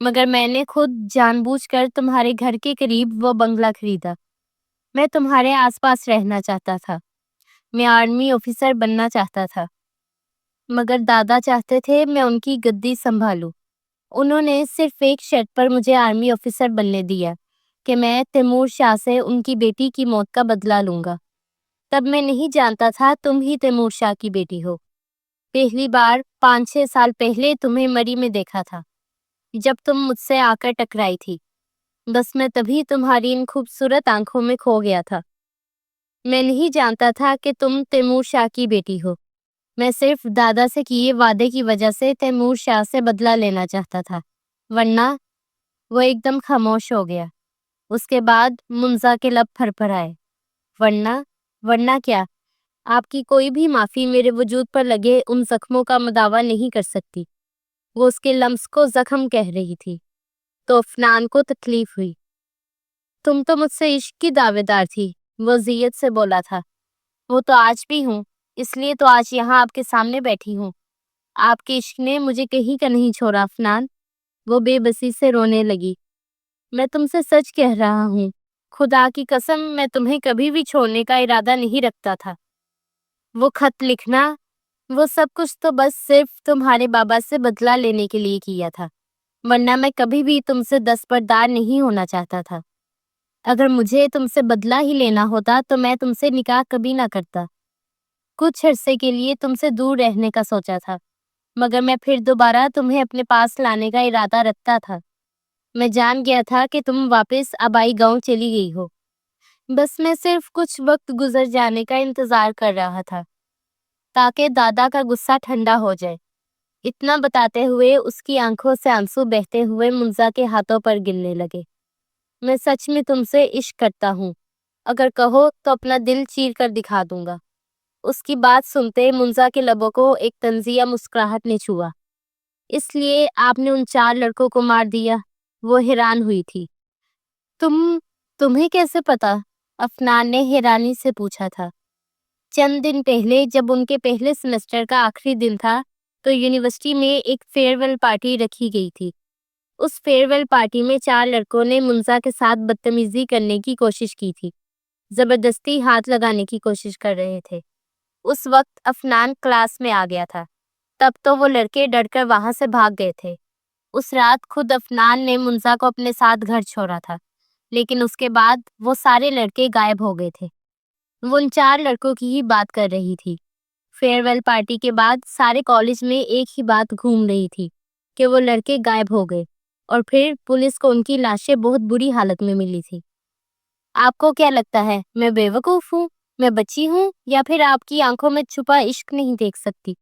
مگر میں نے خود جان بوجھ کر تمہارے گھر کے قریب وہ بنگلہ خریدا۔ میں تمہارے آس پاس رہنا چاہتا تھا، میں آرمی آفیسر بننا چاہتا تھا، مگر دادا چاہتے تھے میں ان کی گدی سنبھالوں۔ انہوں نے صرف ایک شرط پر مجھے آرمی آفیسر بننے دیا کہ میں تیمور شاہ سے ان کی بیٹی کی موت کا بدلہ لوں گا۔ تب میں نہیں جانتا تھا تم ہی تیمور شاہ کی بیٹی ہو۔ پہلی بار 5-6 سال پہلے تمہیں مری میں دیکھا تھا، جب تم مجھ سے آ کر ٹکرائی تھی۔ بس میں تبھی تمہاری ان خوبصورت آنکھوں میں کھو گیا تھا۔ میں نہیں جانتا تھا کہ تم تیمور شاہ کی بیٹی ہو۔ میں صرف دادا سے کیے وعدے کی وجہ سے تیمور شاہ سے بدلہ لینا چاہتا تھا، ورنہ… وہ ایک دم خاموش ہو گیا۔ اس کے بعد منزا کے لب پھر پھر آئے۔ ورنہ کیا؟ آپ کی کوئی بھی معافی میرے وجود پر لگے ان زخموں کا مداوع نہیں کر سکتی۔ وہ اس کے لمس کو زخم کہہ رہی تھی تو افنان کو تکلیف ہوئی۔ تم تو مجھ سے عشق کی دعوے دار تھی، وہ ذیت سے بولا تھا۔ وہ تو آج بھی ہوں، اس لیے تو آج یہاں آپ کے سامنے بیٹھی ہوں۔ آپ کے عشق نے مجھے کہیں کا نہیں چھوڑا افنان۔ وہ بے بسی سے رونے لگی۔ میں تم سے سچ کہہ رہا ہوں، خدا کی قسم میں تمہیں کبھی بھی چھوڑنے کا ارادہ نہیں رکھتا تھا۔ وہ خط لکھنا، وہ سب کچھ تو بس صرف تمہارے بابا سے بدلہ لینے کے لیے کیا تھا، ورنہ میں کبھی بھی تم سے دستبردار نہیں ہونا چاہتا تھا۔ اگر مجھے تم سے بدلہ ہی لینا ہوتا تو میں تم سے نکاح کبھی نہ کرتا۔ کچھ عرصے کے لیے تم سے دور رہنے کا سوچا تھا، مگر میں پھر دوبارہ تمہیں اپنے پاس لانے کا ارادہ رکھتا تھا۔ میں جان گیا تھا کہ تم واپس آبائی گاؤں چلی گئی ہو۔ بس میں صرف کچھ وقت گزر جانے کا انتظار کر رہا تھا تاکہ دادا کا غصہ ٹھنڈا ہو جائے۔ اتنا بتاتے ہوئے اس کی آنکھوں سے آنسو بہتے ہوئے منزا کے ہاتھوں پر گرنے لگے۔ میں سچ میں تم سے عشق کرتا ہوں، اگر کہو تو اپنا دل چیر کر دکھا دوں گا۔ اس کی بات سنتے منزا کے لبوں کو ایک طنزیہ مسکراہٹ نے چھوا۔ اس لیے آپ نے ان 4 لڑکوں کو مار دیا؟ وہ حیران ہوئی تھی۔ تمہیں کیسے پتا؟ افنان نے حیرانی سے پوچھا تھا۔ چند دن پہلے جب ان کے پہلے سیمسٹر کا آخری دن تھا تو یونیورسٹی میں ایک فیئر ویل پارٹی رکھی گئی تھی۔ اس فیئر ویل پارٹی میں 4 لڑکوں نے منزا کے ساتھ بدتمیزی کرنے کی کوشش کی تھی، زبردستی ہاتھ لگانے کی کوشش کر رہے تھے۔ اس وقت افنان کلاس میں آ گیا تھا، تب تو وہ لڑکے ڈر کر وہاں سے بھاگ گئے تھے۔ اس رات خود افنان نے منزا کو اپنے ساتھ گھر چھوڑا تھا، لیکن اس کے بعد وہ سارے لڑکے غائب ہو گئے تھے۔ وہ ان 4 لڑکوں کی ہی بات کر رہی تھی۔ فیئر ویل پارٹی کے بعد سارے کالج میں ایک ہی بات گھوم رہی تھی کہ وہ لڑکے غائب ہو گئے، اور پھر پولیس کو ان کی لاشیں بہت بری حالت میں ملی تھی۔ آپ کو کیا لگتا ہے میں بے وقوف ہوں؟ میں بچی ہوں یا پھر آپ کی آنکھوں میں چھپا عشق نہیں دیکھ سکتی؟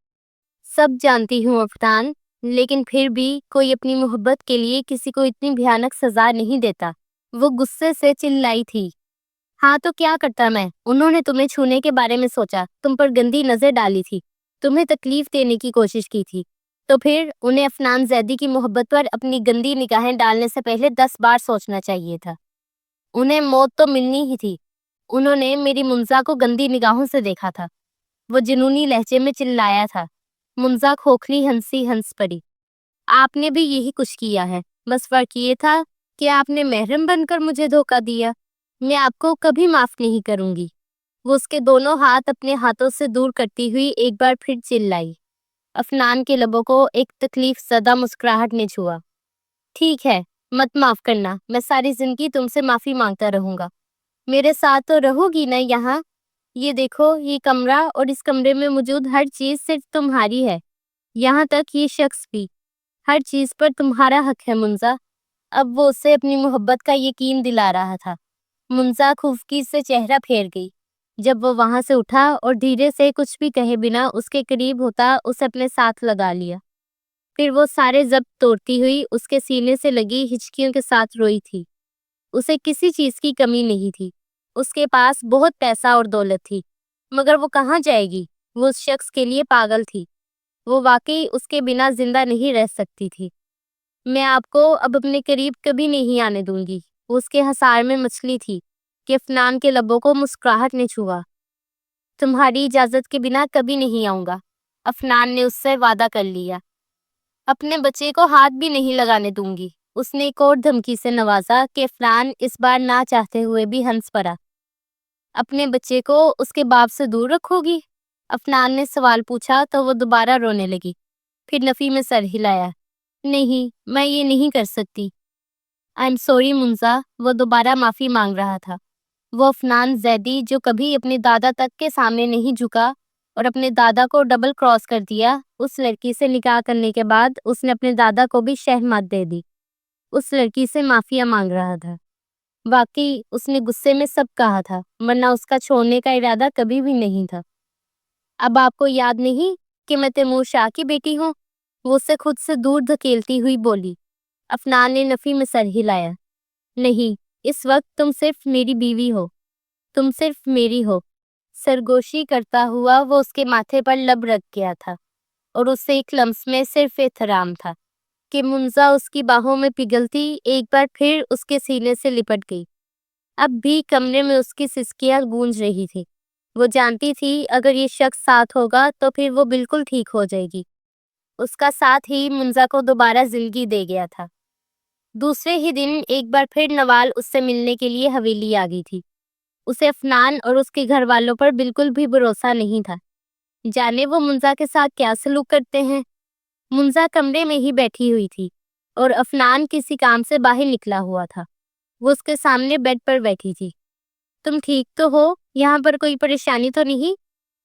سب جانتی ہوں افنان، لیکن پھر بھی کوئی اپنی محبت کے لیے کسی کو اتنی بھیانک سزا نہیں دیتا۔ وہ غصے سے چلائی تھی۔ ہاں تو کیا کرتا میں؟ انہوں نے تمہیں چھونے کے بارے میں سوچا، تم پر گندی نظر ڈالی تھی، تمہیں تکلیف دینے کی کوشش کی تھی، تو پھر انہیں افنان زیدی کی محبت پر اپنی گندی نگاہیں ڈالنے سے پہلے 10 بار سوچنا چاہیے تھا۔ انہیں موت تو ملنی ہی تھی۔ انہوں نے میری منزا کو گندی نگاہوں سے دیکھا تھا، وہ جنونی لہجے میں چلایا تھا۔ منزا کھوکھلی ہنسی ہنس پڑی۔ آپ نے بھی یہی کچھ کیا ہے، بس فرق یہ تھا کہ آپ نے محرم بن کر مجھے دھوکہ دیا۔ میں آپ کو کبھی معاف نہیں کروں گی۔ وہ اس کے دونوں ہاتھ اپنے ہاتھوں سے دور کرتی ہوئی ایک بار پھر چلائی۔ افنان کے لبوں کو ایک تکلیف زدہ مسکراہٹ نے چھوا۔ ٹھیک ہے، مت معاف کرنا، میں ساری زندگی تم سے معافی مانگتا رہوں گا۔ میرے ساتھ تو رہو گی نا یہاں؟ یہ دیکھو، یہ کمرہ اور اس کمرے میں موجود ہر چیز صرف تمہاری ہے، یہاں تک یہ شخص بھی۔ ہر چیز پر تمہارا حق ہے منزا۔ اب وہ اسے اپنی محبت کا یقین دلا رہا تھا۔ منزا خفگی سے چہرہ پھیر گئی جب وہ وہاں سے اٹھا اور دھیرے سے کچھ بھی کہے بنا اس کے قریب ہوتا اسے اپنے ساتھ لگا لیا۔ پھر وہ سارے ضبط توڑتی ہوئی اس کے سینے سے لگی ہچکیوں کے ساتھ روئی تھی۔ اسے کسی چیز کی کمی نہیں تھی، اس کے پاس بہت پیسہ اور دولت تھی، مگر وہ کہاں جائے گی؟ وہ اس شخص کے لیے پاگل تھی، وہ واقعی اس کے بنا زندہ نہیں رہ سکتی تھی۔ میں آپ کو اب اپنے قریب کبھی نہیں آنے دوں گی۔ وہ اس کے حصار میں مچھلی تھی کہ افنان کے لبوں کو مسکراہٹ نے چھوا۔ تمہاری اجازت کے بنا کبھی نہیں آؤں گا۔ افنان نے اس سے وعدہ کر لیا، اپنے بچے کو ہاتھ بھی نہیں لگانے دوں گی۔ اس نے ایک اور دھمکی سے نوازا کہ افنان اس بار نہ چاہتے ہوئے بھی ہنس پڑا۔ اپنے بچے کو اس کے باپ سے دور رکھو گی؟ افنان نے سوال پوچھا تو وہ دوبارہ رونے لگی، پھر نفی میں سر ہلایا۔ نہیں، میں یہ نہیں کر سکتی۔ آئی ایم سوری منزا، وہ دوبارہ معافی مانگ رہا تھا۔ وہ افنان زیدی جو کبھی اپنے دادا تک کے سامنے نہیں جھکا اور اپنے دادا کو ڈبل کراس کر دیا، اس لڑکی سے نکاح کرنے کے بعد اس نے اپنے دادا کو بھی شہمات دے دی، اس لڑکی سے معافیا مانگ رہا تھا۔ واقعی اس نے غصے میں سب کہا تھا، ورنہ اس کا چھوڑنے کا ارادہ کبھی بھی نہیں تھا۔ اب آپ کو یاد نہیں کہ میں تیمور شاہ کی بیٹی ہوں؟ وہ اسے خود سے دور دھکیلتی ہوئی بولی۔ افنان نے نفی میں سر ہلایا۔ نہیں، اس وقت تم صرف میری بیوی ہو، تم صرف میری ہو۔ سرگوشی کرتا ہوا وہ اس کے ماتھے پر لب رکھ گیا تھا اور اس سے ایک لمس میں صرف احترام تھا کہ منزا اس کی باہوں میں پگھلتی ایک بار پھر اس کے سینے سے لپٹ گئی۔ اب بھی کمرے میں اس کی سسکیاں گونج رہی تھی۔ وہ جانتی تھی اگر یہ شخص ساتھ ہوگا تو پھر وہ بالکل ٹھیک ہو جائے گی۔ اس کا ساتھ ہی منزا کو دوبارہ زندگی دے گیا تھا۔ دوسرے ہی دن ایک بار پھر نوال اس سے ملنے کے لیے حویلی آ گئی تھی۔ اسے افنان اور اس کے گھر والوں پر بالکل بھی بھروسہ نہیں تھا۔ جانے وہ منزا کے ساتھ کیا سلوک کرتے ہیں۔ منزا کمرے میں ہی بیٹھی ہوئی تھی اور افنان کسی کام سے باہر نکلا ہوا تھا۔ وہ اس کے سامنے بیڈ پر بیٹھی تھی۔ تم ٹھیک تو ہو؟ یہاں پر کوئی پریشانی تو نہیں؟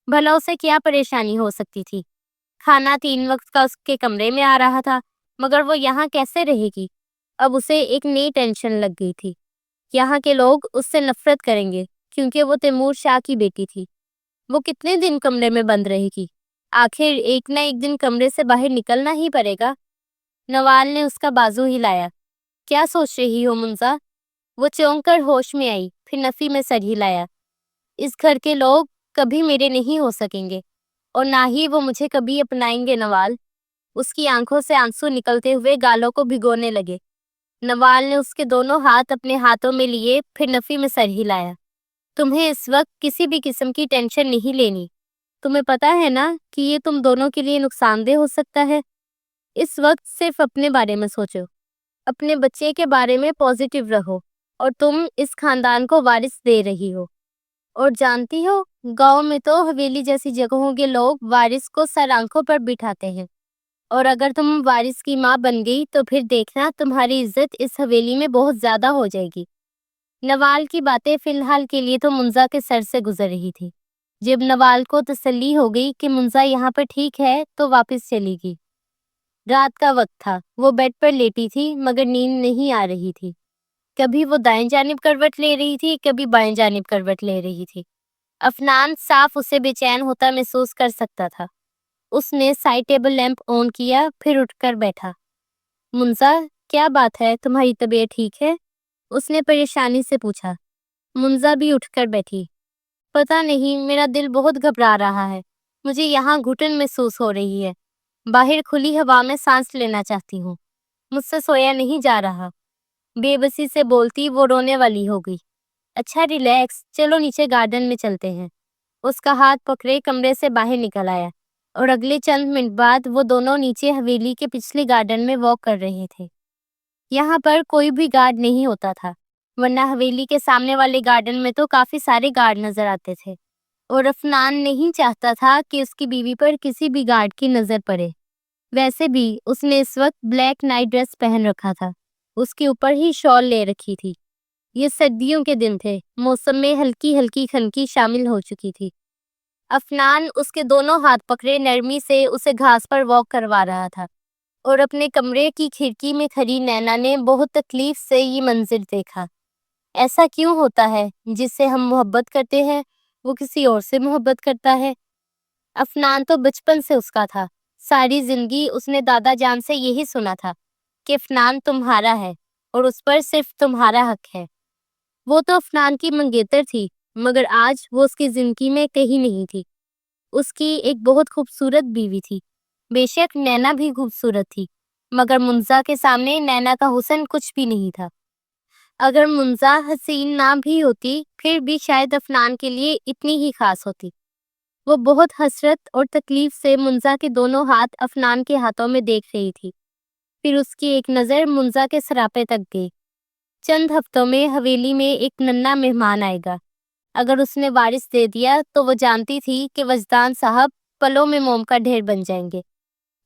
بھلا اسے کیا پریشانی ہو سکتی تھی؟ کھانا 3 وقت کا اس کے کمرے میں آ رہا تھا، مگر وہ یہاں کیسے رہے گی؟ اب اسے ایک نئی ٹینشن لگ گئی تھی۔ یہاں کے لوگ اس سے نفرت کریں گے کیونکہ وہ تیمور شاہ کی بیٹی تھی۔ وہ کتنے دن کمرے میں بند رہے گی؟ آخر ایک نہ ایک دن کمرے سے باہر نکلنا ہی پڑے گا۔ نوال نے اس کا بازو ہلایا۔ کیا سوچ رہی ہو منزا؟ وہ چونک کر ہوش میں آئی، پھر نفی میں سر ہلایا۔ اس گھر کے لوگ کبھی میرے نہیں ہو سکیں گے اور نہ ہی وہ مجھے کبھی اپنائیں گے نوال۔ اس کی آنکھوں سے آنسو نکلتے ہوئے گالوں کو بھگونے لگے۔ نوال نے اس کے دونوں ہاتھ اپنے ہاتھوں میں لیے، پھر نفی میں سر ہلایا۔ تمہیں اس وقت کسی بھی قسم کی ٹینشن نہیں لینی۔ تمہیں پتا ہے نا کہ یہ تم دونوں کے لیے نقصان دہ ہو سکتا ہے۔ اس وقت صرف اپنے بارے میں سوچو، اپنے بچے کے بارے میں پازیٹیو رہو، اور تم اس خاندان کو وارث دے رہی ہو۔ اور جانتی ہو، گاؤں میں تو حویلی جیسی جگہوں کے لوگ وارث کو سر آنکھوں پر بٹھاتے ہیں، اور اگر تم وارث کی ماں بن گئی تو پھر دیکھنا تمہاری عزت اس حویلی میں بہت زیادہ ہو جائے گی۔ نوال کی باتیں فی الحال کے لیے تو منزا کے سر سے گزر رہی تھی۔ جب نوال کو تسلی ہو گئی کہ منزا یہاں پر ٹھیک ہے تو واپس چلی گئی۔ رات کا وقت تھا، وہ بیڈ پر لیٹی تھی مگر نیند نہیں آ رہی تھی۔ کبھی وہ دائیں جانب کروٹ لے رہی تھی، کبھی بائیں جانب کروٹ لے رہی تھی۔ افنان صاف اسے بے چین ہوتا محسوس کر سکتا تھا۔ اس نے سائڈ ٹیبل لیمپ آن کیا، پھر اٹھ کر بیٹھا۔ منزا، کیا بات ہے؟ تمہاری طبیعت ٹھیک ہے؟ اس نے پریشانی سے پوچھا۔ منزا بھی اٹھ کر بیٹھی۔ پتہ نہیں، میرا دل بہت گھبرا رہا ہے۔ مجھے یہاں گھٹن محسوس ہو رہی ہے۔ باہر کھلی ہوا میں سانس لینا چاہتی ہوں۔ مجھ سے سویا نہیں جا رہا۔ بے بسی سے بولتی وہ رونے والی ہو گئی۔ اچھا ریلیکس، چلو نیچے گارڈن میں چلتے ہیں۔ اس کا ہاتھ پکڑے کمرے سے باہر نکل آیا اور اگلے چند منٹ بعد وہ دونوں نیچے حویلی کے پچھلے گارڈن میں واک کر رہے تھے۔ یہاں پر کوئی بھی گارڈ نہیں ہوتا تھا، ورنہ حویلی کے سامنے والے گارڈن میں تو کافی سارے گارڈ نظر آتے تھے، اور افنان نہیں چاہتا تھا کہ اس کی بیوی پر کسی بھی گارڈ کی نظر پڑے۔ ویسے بھی اس نے اس وقت بلیک نائٹ ڈریس پہن رکھا تھا، اس کے اوپر ہی شال لے رکھی تھی۔ یہ سردیوں کے دن تھے، موسم میں ہلکی ہلکی خنکی شامل ہو چکی تھی۔ افنان اس کے دونوں ہاتھ پکڑے نرمی سے اسے گھاس پر واک کروا رہا تھا، اور اپنے کمرے کی کھڑکی میں کھڑی نینا نے بہت تکلیف سے یہ منظر دیکھا۔ ایسا کیوں ہوتا ہے؟ جس سے ہم محبت کرتے ہیں وہ کسی اور سے محبت کرتا ہے۔ افنان تو بچپن سے اس کا تھا، ساری زندگی اس نے دادا جان سے یہی سنا تھا کہ افنان تمہارا ہے اور اس پر صرف تمہارا حق ہے۔ وہ تو افنان کی منگیتر تھی، مگر آج وہ اس کی زندگی میں کہیں نہیں تھی۔ اس کی ایک بہت خوبصورت بیوی تھی۔ بے شک نینا بھی خوبصورت تھی، مگر منزا کے سامنے نینا کا حسن کچھ بھی نہیں تھا۔ اگر منزا حسین نہ بھی ہوتی، پھر بھی شاید افنان کے لیے اتنی ہی خاص ہوتی۔ وہ بہت حسرت اور تکلیف سے منزا کے دونوں ہاتھ افنان کے ہاتھوں میں دیکھ رہی تھی۔ پھر اس کی ایک نظر منزا کے سراپے تک گئی۔ چند ہفتوں میں حویلی میں ایک ننھا مہمان آئے گا۔ اگر اس نے وارث دے دیا تو وہ جانتی تھی کہ وجدان صاحب پلوں میں موم کا ڈھیر بن جائیں گے۔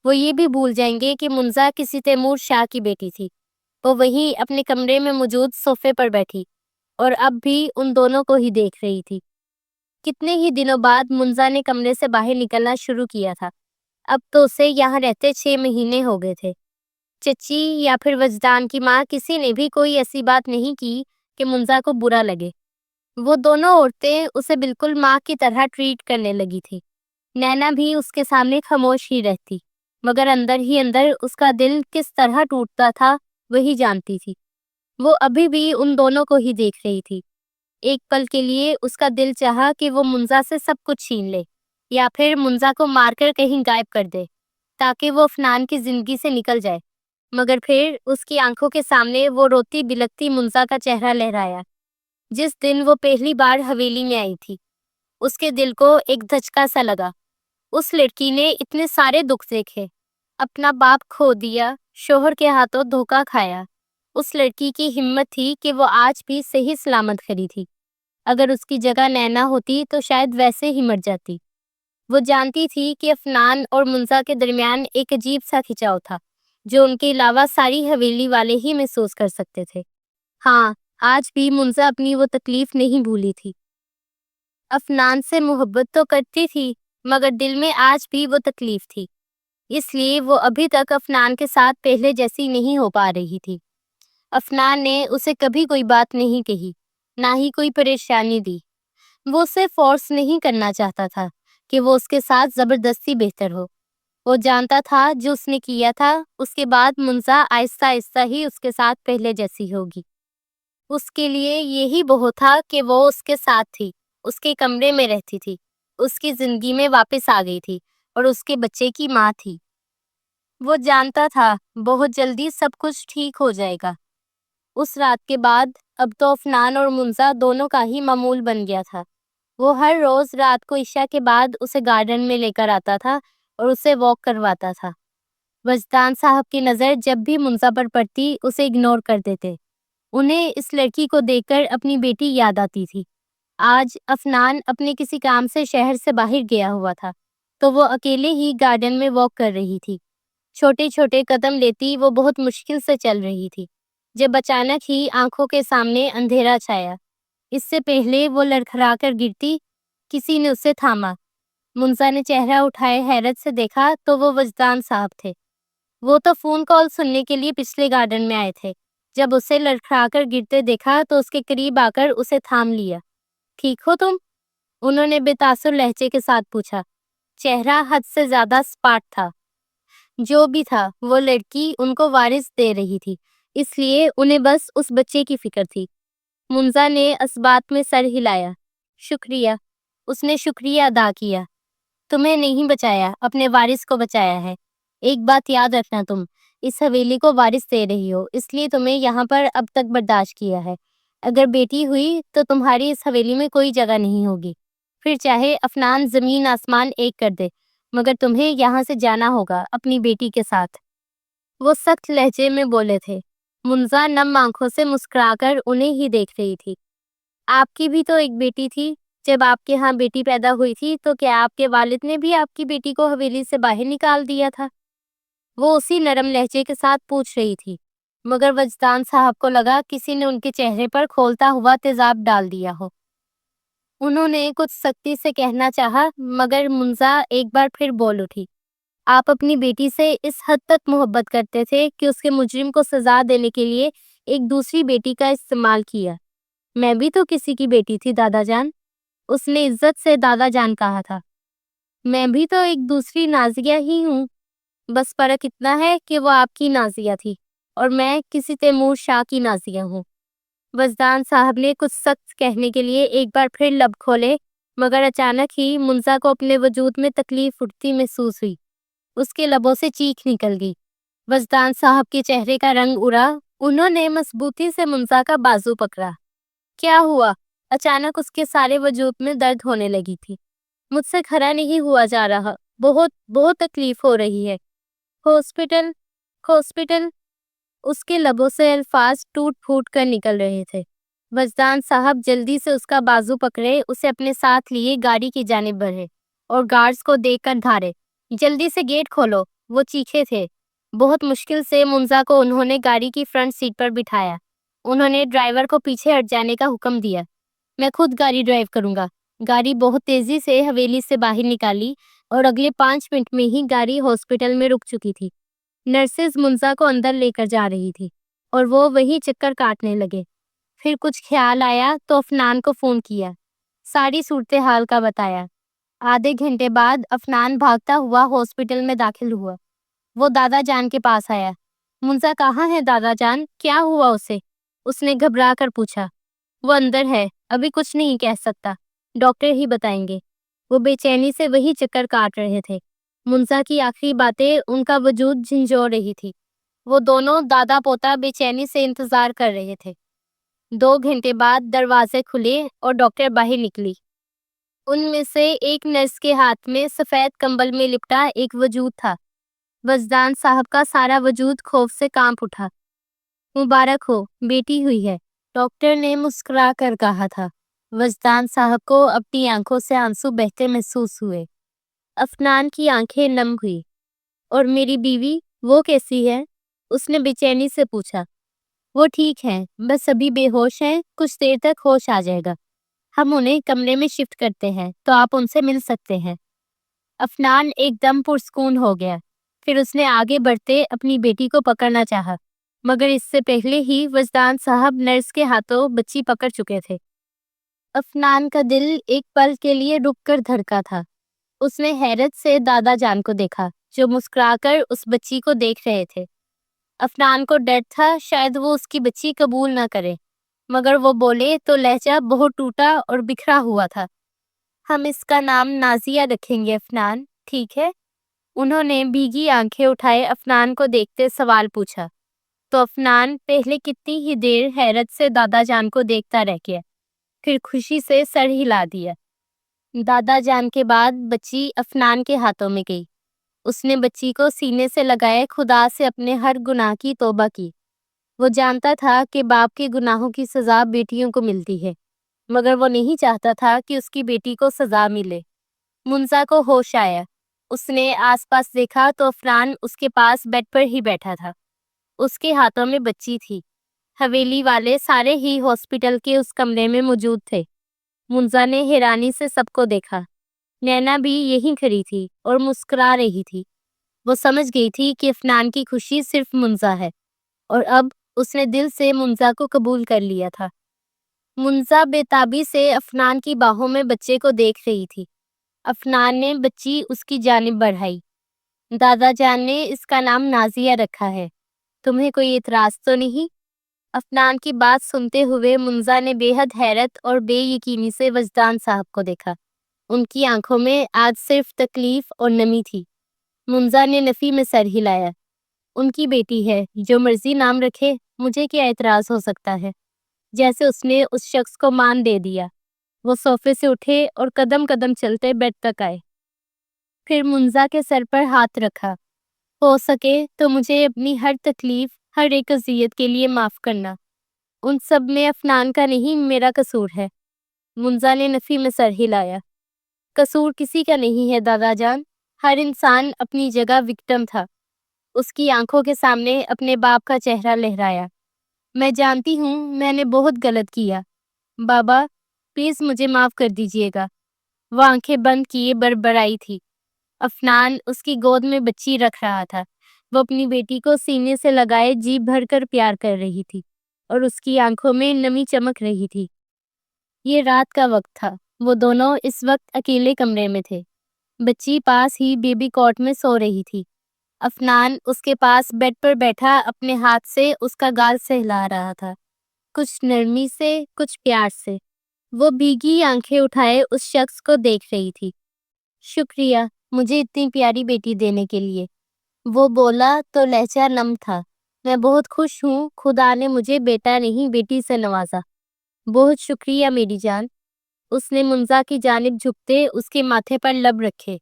وہ یہ بھی بھول جائیں گے کہ منزا کسی تیمور شاہ کی بیٹی تھی۔ وہ وہیں اپنے کمرے میں موجود صوفے پر بیٹھی اور اب بھی ان دونوں کو ہی دیکھ رہی تھی۔ کتنے ہی دنوں بعد منزا نے کمرے سے باہر نکلنا شروع کیا تھا۔ اب تو اسے یہاں رہتے 6 مہینے ہو گئے تھے۔ چچی یا پھر وجدان کی ماں کسی نے بھی کوئی ایسی بات نہیں کی کہ منزا کو برا لگے۔ وہ دونوں عورتیں اسے بالکل ماں کی طرح ٹریٹ کرنے لگی تھی۔ نینا بھی اس کے سامنے خاموش ہی رہتی، مگر اندر ہی اندر اس کا دل کس طرح ٹوٹتا تھا وہی جانتی تھی۔ وہ ابھی بھی ان دونوں کو ہی دیکھ رہی تھی۔ ایک پل کے لیے اس کا دل چاہا کہ وہ منزا سے سب کچھ چھین لے یا پھر منزا کو مار کر کہیں غائب کر دے تاکہ وہ افنان کی زندگی سے نکل جائے، مگر پھر اس کی آنکھوں کے سامنے وہ روتی بلکتی منزا کا چہرہ لہرایا جس دن وہ پہلی بار حویلی میں آئی تھی۔ اس کے دل کو ایک دھچکا سا لگا۔ اس لڑکی نے اتنے سارے دکھ دیکھے، اپنا باپ کھو دیا، شوہر کے ہاتھوں دھوکا کھایا۔ اس لڑکی کی ہمت تھی کہ وہ آج بھی صحیح سلامت کھڑی تھی۔ اگر اس کی جگہ نینا ہوتی تو شاید ویسے ہی مر جاتی۔ وہ جانتی تھی کہ افنان اور منزا کے درمیان ایک عجیب سا کھچاؤ تھا جو ان کے علاوہ ساری حویلی والے ہی محسوس کر سکتے تھے۔ ہاں، آج بھی منزا اپنی وہ تکلیف نہیں بھولی تھی۔ افنان سے محبت تو کرتی تھی مگر دل میں آج بھی وہ تکلیف تھی، اس لیے وہ ابھی تک افنان کے ساتھ پہلے جیسی نہیں ہو پا رہی تھی۔ افنان نے اسے کبھی کوئی بات نہیں کہی، نہ ہی کوئی پریشانی دی۔ وہ اسے فورس نہیں کرنا چاہتا تھا کہ وہ اس کے ساتھ زبردستی بہتر ہو۔ وہ جانتا تھا جو اس نے کیا تھا اس کے بعد منزا آہستہ آہستہ ہی اس کے ساتھ پہلے جیسی ہوگی۔ اس کے لیے یہی بہت تھا کہ وہ اس کے ساتھ تھی، اس کے کمرے میں رہتی تھی، اس کی زندگی میں واپس آ گئی تھی اور اس کے بچے کی ماں تھی۔ وہ جانتا تھا بہت جلدی سب کچھ ٹھیک ہو جائے گا۔ اس رات کے بعد اب تو افنان اور منزا دونوں کا ہی معمول بن گیا تھا۔ وہ ہر روز رات کو عشاء کے بعد اسے گارڈن میں لے کر آتا تھا اور اسے واک کرواتا تھا۔ وجدان صاحب کی نظر جب بھی منزا پر پڑتی اسے اگنور کر دیتے۔ انہیں اس لڑکی کو دیکھ کر اپنی بیٹی یاد آتی تھی۔ آج افنان اپنے کسی کام سے شہر سے باہر گیا ہوا تھا تو وہ اکیلے ہی گارڈن میں واک کر رہی تھی۔ چھوٹے چھوٹے قدم لیتی وہ بہت مشکل سے چل رہی تھی جب اچانک ہی آنکھوں کے سامنے اندھیرا چھایا۔ اس سے پہلے وہ لڑکھڑا کر گرتی، کسی نے اسے تھاما۔ منزا نے چہرہ اٹھائے حیرت سے دیکھا تو وہ وجدان صاحب تھے۔ وہ تو فون کال سننے کے لیے پچھلے گارڈن میں آئے تھے۔ جب اسے لڑکھڑا کر گرتے دیکھا تو اس کے قریب آ کر اسے تھام لیا۔ ٹھیک ہو تم؟ انہوں نے بے تاثر لہجے کے ساتھ پوچھا۔ چہرہ حد سے زیادہ سپاٹ تھا۔ جو بھی تھا وہ لڑکی ان کو وارث دے رہی تھی، اس لیے انہیں بس اس بچے کی فکر تھی۔ منزا نے اسبات میں سر ہلایا۔ شکریہ۔ اس نے شکریہ ادا کیا۔ تمہیں نہیں بچایا، اپنے وارث کو بچایا ہے۔ ایک بات یاد رکھنا، تم اس حویلی کو وارث دے رہی ہو، اس لیے تمہیں یہاں پر اب تک برداشت کیا ہے۔ اگر بیٹی ہوئی تو تمہاری اس حویلی میں کوئی جگہ نہیں ہوگی، پھر چاہے افنان زمین آسمان ایک کر دے، مگر تمہیں یہاں سے جانا ہوگا اپنی بیٹی کے ساتھ۔ وہ سخت لہجے میں بولے تھے۔ منزا نم آنکھوں سے مسکرا کر انہیں ہی دیکھ رہی تھی۔ آپ کی بھی تو ایک بیٹی تھی۔ جب آپ کے ہاں بیٹی پیدا ہوئی تھی تو کیا آپ کے والد نے بھی آپ کی بیٹی کو حویلی سے باہر نکال دیا تھا؟ وہ اسی نرم لہجے کے ساتھ پوچھ رہی تھی، مگر وجدان صاحب کو لگا کسی نے ان کے چہرے پر کھولتا ہوا تیزاب ڈال دیا ہو۔ انہوں نے کچھ سختی سے کہنا چاہا مگر منزا ایک بار پھر بول اٹھی۔ آپ اپنی بیٹی سے اس حد تک محبت کرتے تھے کہ اس کے مجرم کو سزا دینے کے لیے ایک دوسری بیٹی کا استعمال کیا۔ میں بھی تو کسی کی بیٹی تھی دادا جان، اس نے عزت سے دادا جان کہا تھا۔ میں بھی تو ایک دوسری نازیہ ہی ہوں، بس فرق اتنا ہے کہ وہ آپ کی نازیہ تھی اور میں کسی تیمور شاہ کی نازیہ ہوں۔ وجدان صاحب نے کچھ سخت کہنے کے لیے ایک بار پھر لب کھولے مگر اچانک ہی منزا کو اپنے وجود میں تکلیف اٹھتی محسوس ہوئی۔ اس کے لبوں سے چیخ نکل گئی۔ وجدان صاحب کے چہرے کا رنگ اڑا۔ انہوں نے مضبوطی سے منزا کا بازو پکڑا۔ کیا ہوا؟ اچانک اس کے سارے وجود میں درد ہونے لگی تھی۔ مجھ سے کھڑا نہیں ہوا جا رہا، بہت بہت تکلیف ہو رہی ہے۔ ہاسپٹل ہاسپٹل اس کے لبوں سے الفاظ ٹوٹ پھوٹ کر نکل رہے تھے۔ وجدان صاحب جلدی سے اس کا بازو پکڑے، اسے اپنے ساتھ لیے گاڑی کی جانب بڑھے اور گارڈز کو دیکھ کر دھارے، جلدی سے گیٹ کھولو، وہ چیخے تھے۔ بہت مشکل سے منزا کو انہوں نے گاڑی کی فرنٹ سیٹ پر بٹھایا۔ انہوں نے ڈرائیور کو پیچھے ہٹ جانے کا حکم دیا۔ میں خود گاڑی ڈرائیو کروں گا۔ گاڑی بہت تیزی سے حویلی سے باہر نکالی اور اگلے 5 منٹ میں ہی گاڑی ہاسپٹل میں رک چکی تھی۔ نرسز منزا کو اندر لے کر جا رہی تھی اور وہ وہی چکر کاٹنے لگے۔ پھر کچھ خیال آیا تو افنان کو فون کیا، ساری صورتحال کا بتایا۔ آدھے گھنٹے بعد افنان بھاگتا ہوا ہاسپٹل میں داخل ہوا۔ وہ دادا جان کے پاس آیا۔ منزا کہاں ہے دادا جان؟ کیا ہوا اسے؟ اس نے گھبرا کر پوچھا۔ وہ اندر ہے، ابھی کچھ نہیں کہہ سکتا، ڈاکٹر ہی بتائیں گے۔ وہ بے چینی سے وہی چکر کاٹ رہے تھے۔ منزا کی آخری باتیں ان کا وجود جھنجھوڑ رہی تھی۔ وہ دونوں دادا پوتا بے چینی سے انتظار کر رہے تھے۔ 2 گھنٹے بعد دروازے کھلے اور ڈاکٹر باہر نکلی۔ ان میں سے ایک نرس کے ہاتھ میں سفید کمبل میں لپٹا ایک وجود تھا۔ وجدان صاحب کا سارا وجود خوف سے کانپ اٹھا۔ مبارک ہو، بیٹی ہوئی ہے، ڈاکٹر نے مسکرا کر کہا تھا۔ وجدان صاحب کو اپنی آنکھوں سے آنسو بہتے محسوس ہوئے۔ افنان کی آنکھیں نم ہوئی۔ اور میری بیوی، وہ کیسی ہے؟ اس نے بے چینی سے پوچھا۔ وہ ٹھیک ہیں، بس ابھی بے ہوش ہیں، کچھ دیر تک ہوش آ جائے گا۔ ہم انہیں کمرے میں شفٹ کرتے ہیں تو آپ ان سے مل سکتے ہیں۔ افنان ایک دم پرسکون ہو گیا۔ پھر اس نے آگے بڑھتے اپنی بیٹی کو پکڑنا چاہا، مگر اس سے پہلے ہی وجدان صاحب نرس کے ہاتھوں بچی پکڑ چکے تھے۔ افنان کا دل ایک پل کے لیے رک کر دھڑکا تھا۔ اس نے حیرت سے دادا جان کو دیکھا جو مسکرا کر اس بچی کو دیکھ رہے تھے۔ افنان کو ڈر تھا شاید وہ اس کی بچی قبول نہ کرے، مگر وہ بولے تو لہجہ بہت ٹوٹا اور بکھرا ہوا تھا۔ ہم اس کا نام نازیہ رکھیں گے افنان، ٹھیک ہے؟ انہوں نے بھیگی آنکھیں اٹھائے افنان کو دیکھتے سوال پوچھا تو افنان پہلے کتنی ہی دیر حیرت سے دادا جان کو دیکھتا رہ گیا، پھر خوشی سے سر ہلا دیا۔ دادا جان کے بعد بچی افنان کے ہاتھوں میں گئی۔ اس نے بچی کو سینے سے لگائے خدا سے اپنے ہر گناہ کی توبہ کی۔ وہ جانتا تھا کہ باپ کے گناہوں کی سزا بیٹیوں کو ملتی ہے، مگر وہ نہیں چاہتا تھا کہ اس کی بیٹی کو سزا ملے۔ منزا کو ہوش آیا۔ اس نے آس پاس دیکھا تو افنان اس کے پاس بیڈ پر ہی بیٹھا تھا۔ اس کے ہاتھوں میں بچی تھی۔ حویلی والے سارے ہی ہاسپٹل کے اس کمرے میں موجود تھے۔ منزا نے حیرانی سے سب کو دیکھا۔ نینا بھی یہیں کھڑی تھی اور مسکرا رہی تھی۔ وہ سمجھ گئی تھی کہ افنان کی خوشی صرف منزا ہے، اور اب اس نے دل سے منزا کو قبول کر لیا تھا۔ منزا بے تابی سے افنان کی باہوں میں بچے کو دیکھ رہی تھی۔ افنان نے بچی اس کی جانب بڑھائی۔ دادا جان نے اس کا نام نازیہ رکھا ہے، تمہیں کوئی اعتراض تو نہیں؟ افنان کی بات سنتے ہوئے منزا نے بے حد حیرت اور بے یقینی سے وجدان صاحب کو دیکھا۔ ان کی آنکھوں میں آج صرف تکلیف اور نمی تھی۔ منزا نے نفی میں سر ہلایا۔ ان کی بیٹی ہے، جو مرضی نام رکھے، مجھے کیا اعتراض ہو سکتا ہے؟ جیسے اس نے اس شخص کو مان دے دیا۔ وہ صوفے سے اٹھے اور قدم قدم چلتے بیڈ تک آئے۔ پھر منزا کے سر پر ہاتھ رکھا۔ ہو سکے تو مجھے اپنی ہر تکلیف، ہر ایک اذیت کے لیے معاف کرنا۔ ان سب میں افنان کا نہیں، میرا قصور ہے۔ منزا نے نفی میں سر ہلایا۔ قصور کسی کا نہیں ہے دادا جان، ہر انسان اپنی جگہ وکٹم تھا۔ اس کی آنکھوں کے سامنے اپنے باپ کا چہرہ لہرایا۔ میں جانتی ہوں میں نے بہت غلط کیا، بابا پلیز مجھے معاف کر دیجیے گا۔ وہ آنکھیں بند کیے بڑبڑائی تھی۔ افنان اس کی گود میں بچی رکھ رہا تھا۔ وہ اپنی بیٹی کو سینے سے لگائے جی بھر کر پیار کر رہی تھی اور اس کی آنکھوں میں نمی چمک رہی تھی۔ یہ رات کا وقت تھا۔ وہ دونوں اس وقت اکیلے کمرے میں تھے۔ بچی پاس ہی بیبی کاٹ میں سو رہی تھی۔ افنان اس کے پاس بیڈ پر بیٹھا اپنے ہاتھ سے اس کا گال سہلا رہا تھا، کچھ نرمی سے، کچھ پیار سے۔ وہ بھیگی آنکھیں اٹھائے اس شخص کو دیکھ رہی تھی۔ شکریہ مجھے اتنی پیاری بیٹی دینے کے لیے، وہ بولا تو لہجہ نم تھا۔ میں بہت خوش ہوں، خدا نے مجھے بیٹا نہیں بیٹی سے نوازا۔ بہت شکریہ میری جان۔ اس نے منزا کی جانب جھکتے اس کے ماتھے پر لب رکھے۔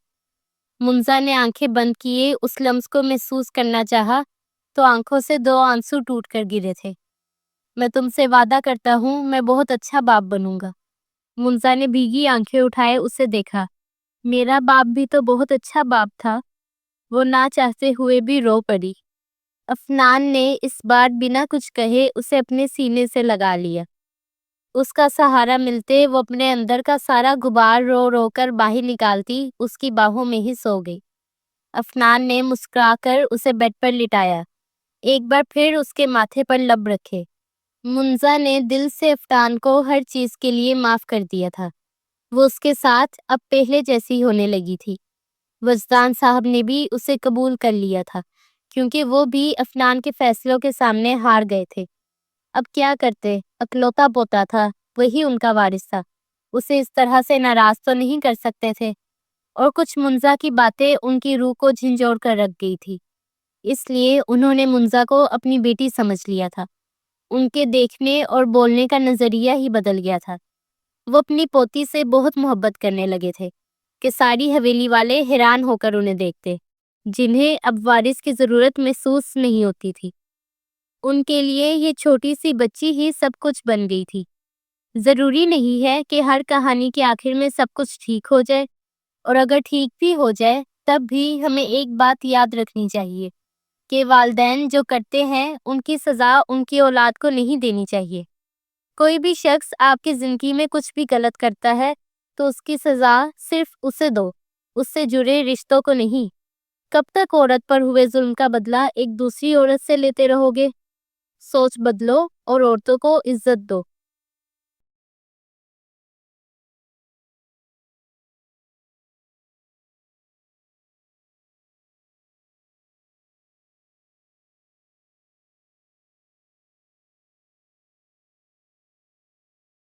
منزا نے آنکھیں بند کیے اس لمس کو محسوس کرنا چاہا تو آنکھوں سے 2 آنسو ٹوٹ کر گرے تھے۔ میں تم سے وعدہ کرتا ہوں میں بہت اچھا باپ بنوں گا۔ منزا نے بھیگی آنکھیں اٹھائے اسے دیکھا۔ میرا باپ بھی تو بہت اچھا باپ تھا۔ وہ نہ چاہتے ہوئے بھی رو پڑی۔ افنان نے اس بار بنا کچھ کہے اسے اپنے سینے سے لگا لیا۔ اس کا سہارا ملتے وہ اپنے اندر کا سارا غبار رو رو کر باہر نکالتی اس کی باہوں میں ہی سو گئی۔ افنان نے مسکرا کر اسے بیڈ پر لٹایا، ایک بار پھر اس کے ماتھے پر لب رکھے۔ منزا نے دل سے افنان کو ہر چیز کے لیے معاف کر دیا تھا۔ وہ اس کے ساتھ اب پہلے جیسی ہونے لگی تھی۔ وجدان صاحب نے بھی اسے قبول کر لیا تھا کیونکہ وہ بھی افنان کے فیصلوں کے سامنے ہار گئے تھے۔ اب کیا کرتے، اکلوتا پوتا تھا، وہی ان کا وارث تھا، اسے اس طرح سے ناراض تو نہیں کر سکتے تھے۔ اور کچھ منزا کی باتیں ان کی روح کو جھنجھوڑ کر رکھ گئی تھی، اس لیے انہوں نے منزا کو اپنی بیٹی سمجھ لیا تھا۔ ان کے دیکھنے اور بولنے کا نظریہ ہی بدل گیا تھا۔ وہ اپنی پوتی سے بہت محبت کرنے لگے تھے کہ ساری حویلی والے حیران ہو کر انہیں دیکھتے، جنہیں اب وارث کی ضرورت محسوس نہیں ہوتی تھی۔ ان کے لیے یہ چھوٹی سی بچی ہی سب کچھ بن گئی تھی۔ ضروری نہیں ہے کہ ہر کہانی کے آخر میں سب کچھ ٹھیک ہو جائے، اور اگر ٹھیک بھی ہو جائے تب بھی ہمیں ایک بات یاد رکھنی چاہیے کہ والدین جو کرتے ہیں ان کی سزا ان کی اولاد کو نہیں دینی چاہیے۔ کوئی بھی شخص آپ کی زندگی میں کچھ بھی غلط کرتا ہے تو اس کی سزا صرف اسے دو، اس سے جڑے رشتوں کو نہیں۔ کب تک عورت پر ہوئے ظلم کا بدلہ ایک دوسری عورت سے لیتے رہو گے؟ سوچ بدلو اور عورتوں کو عزت دو۔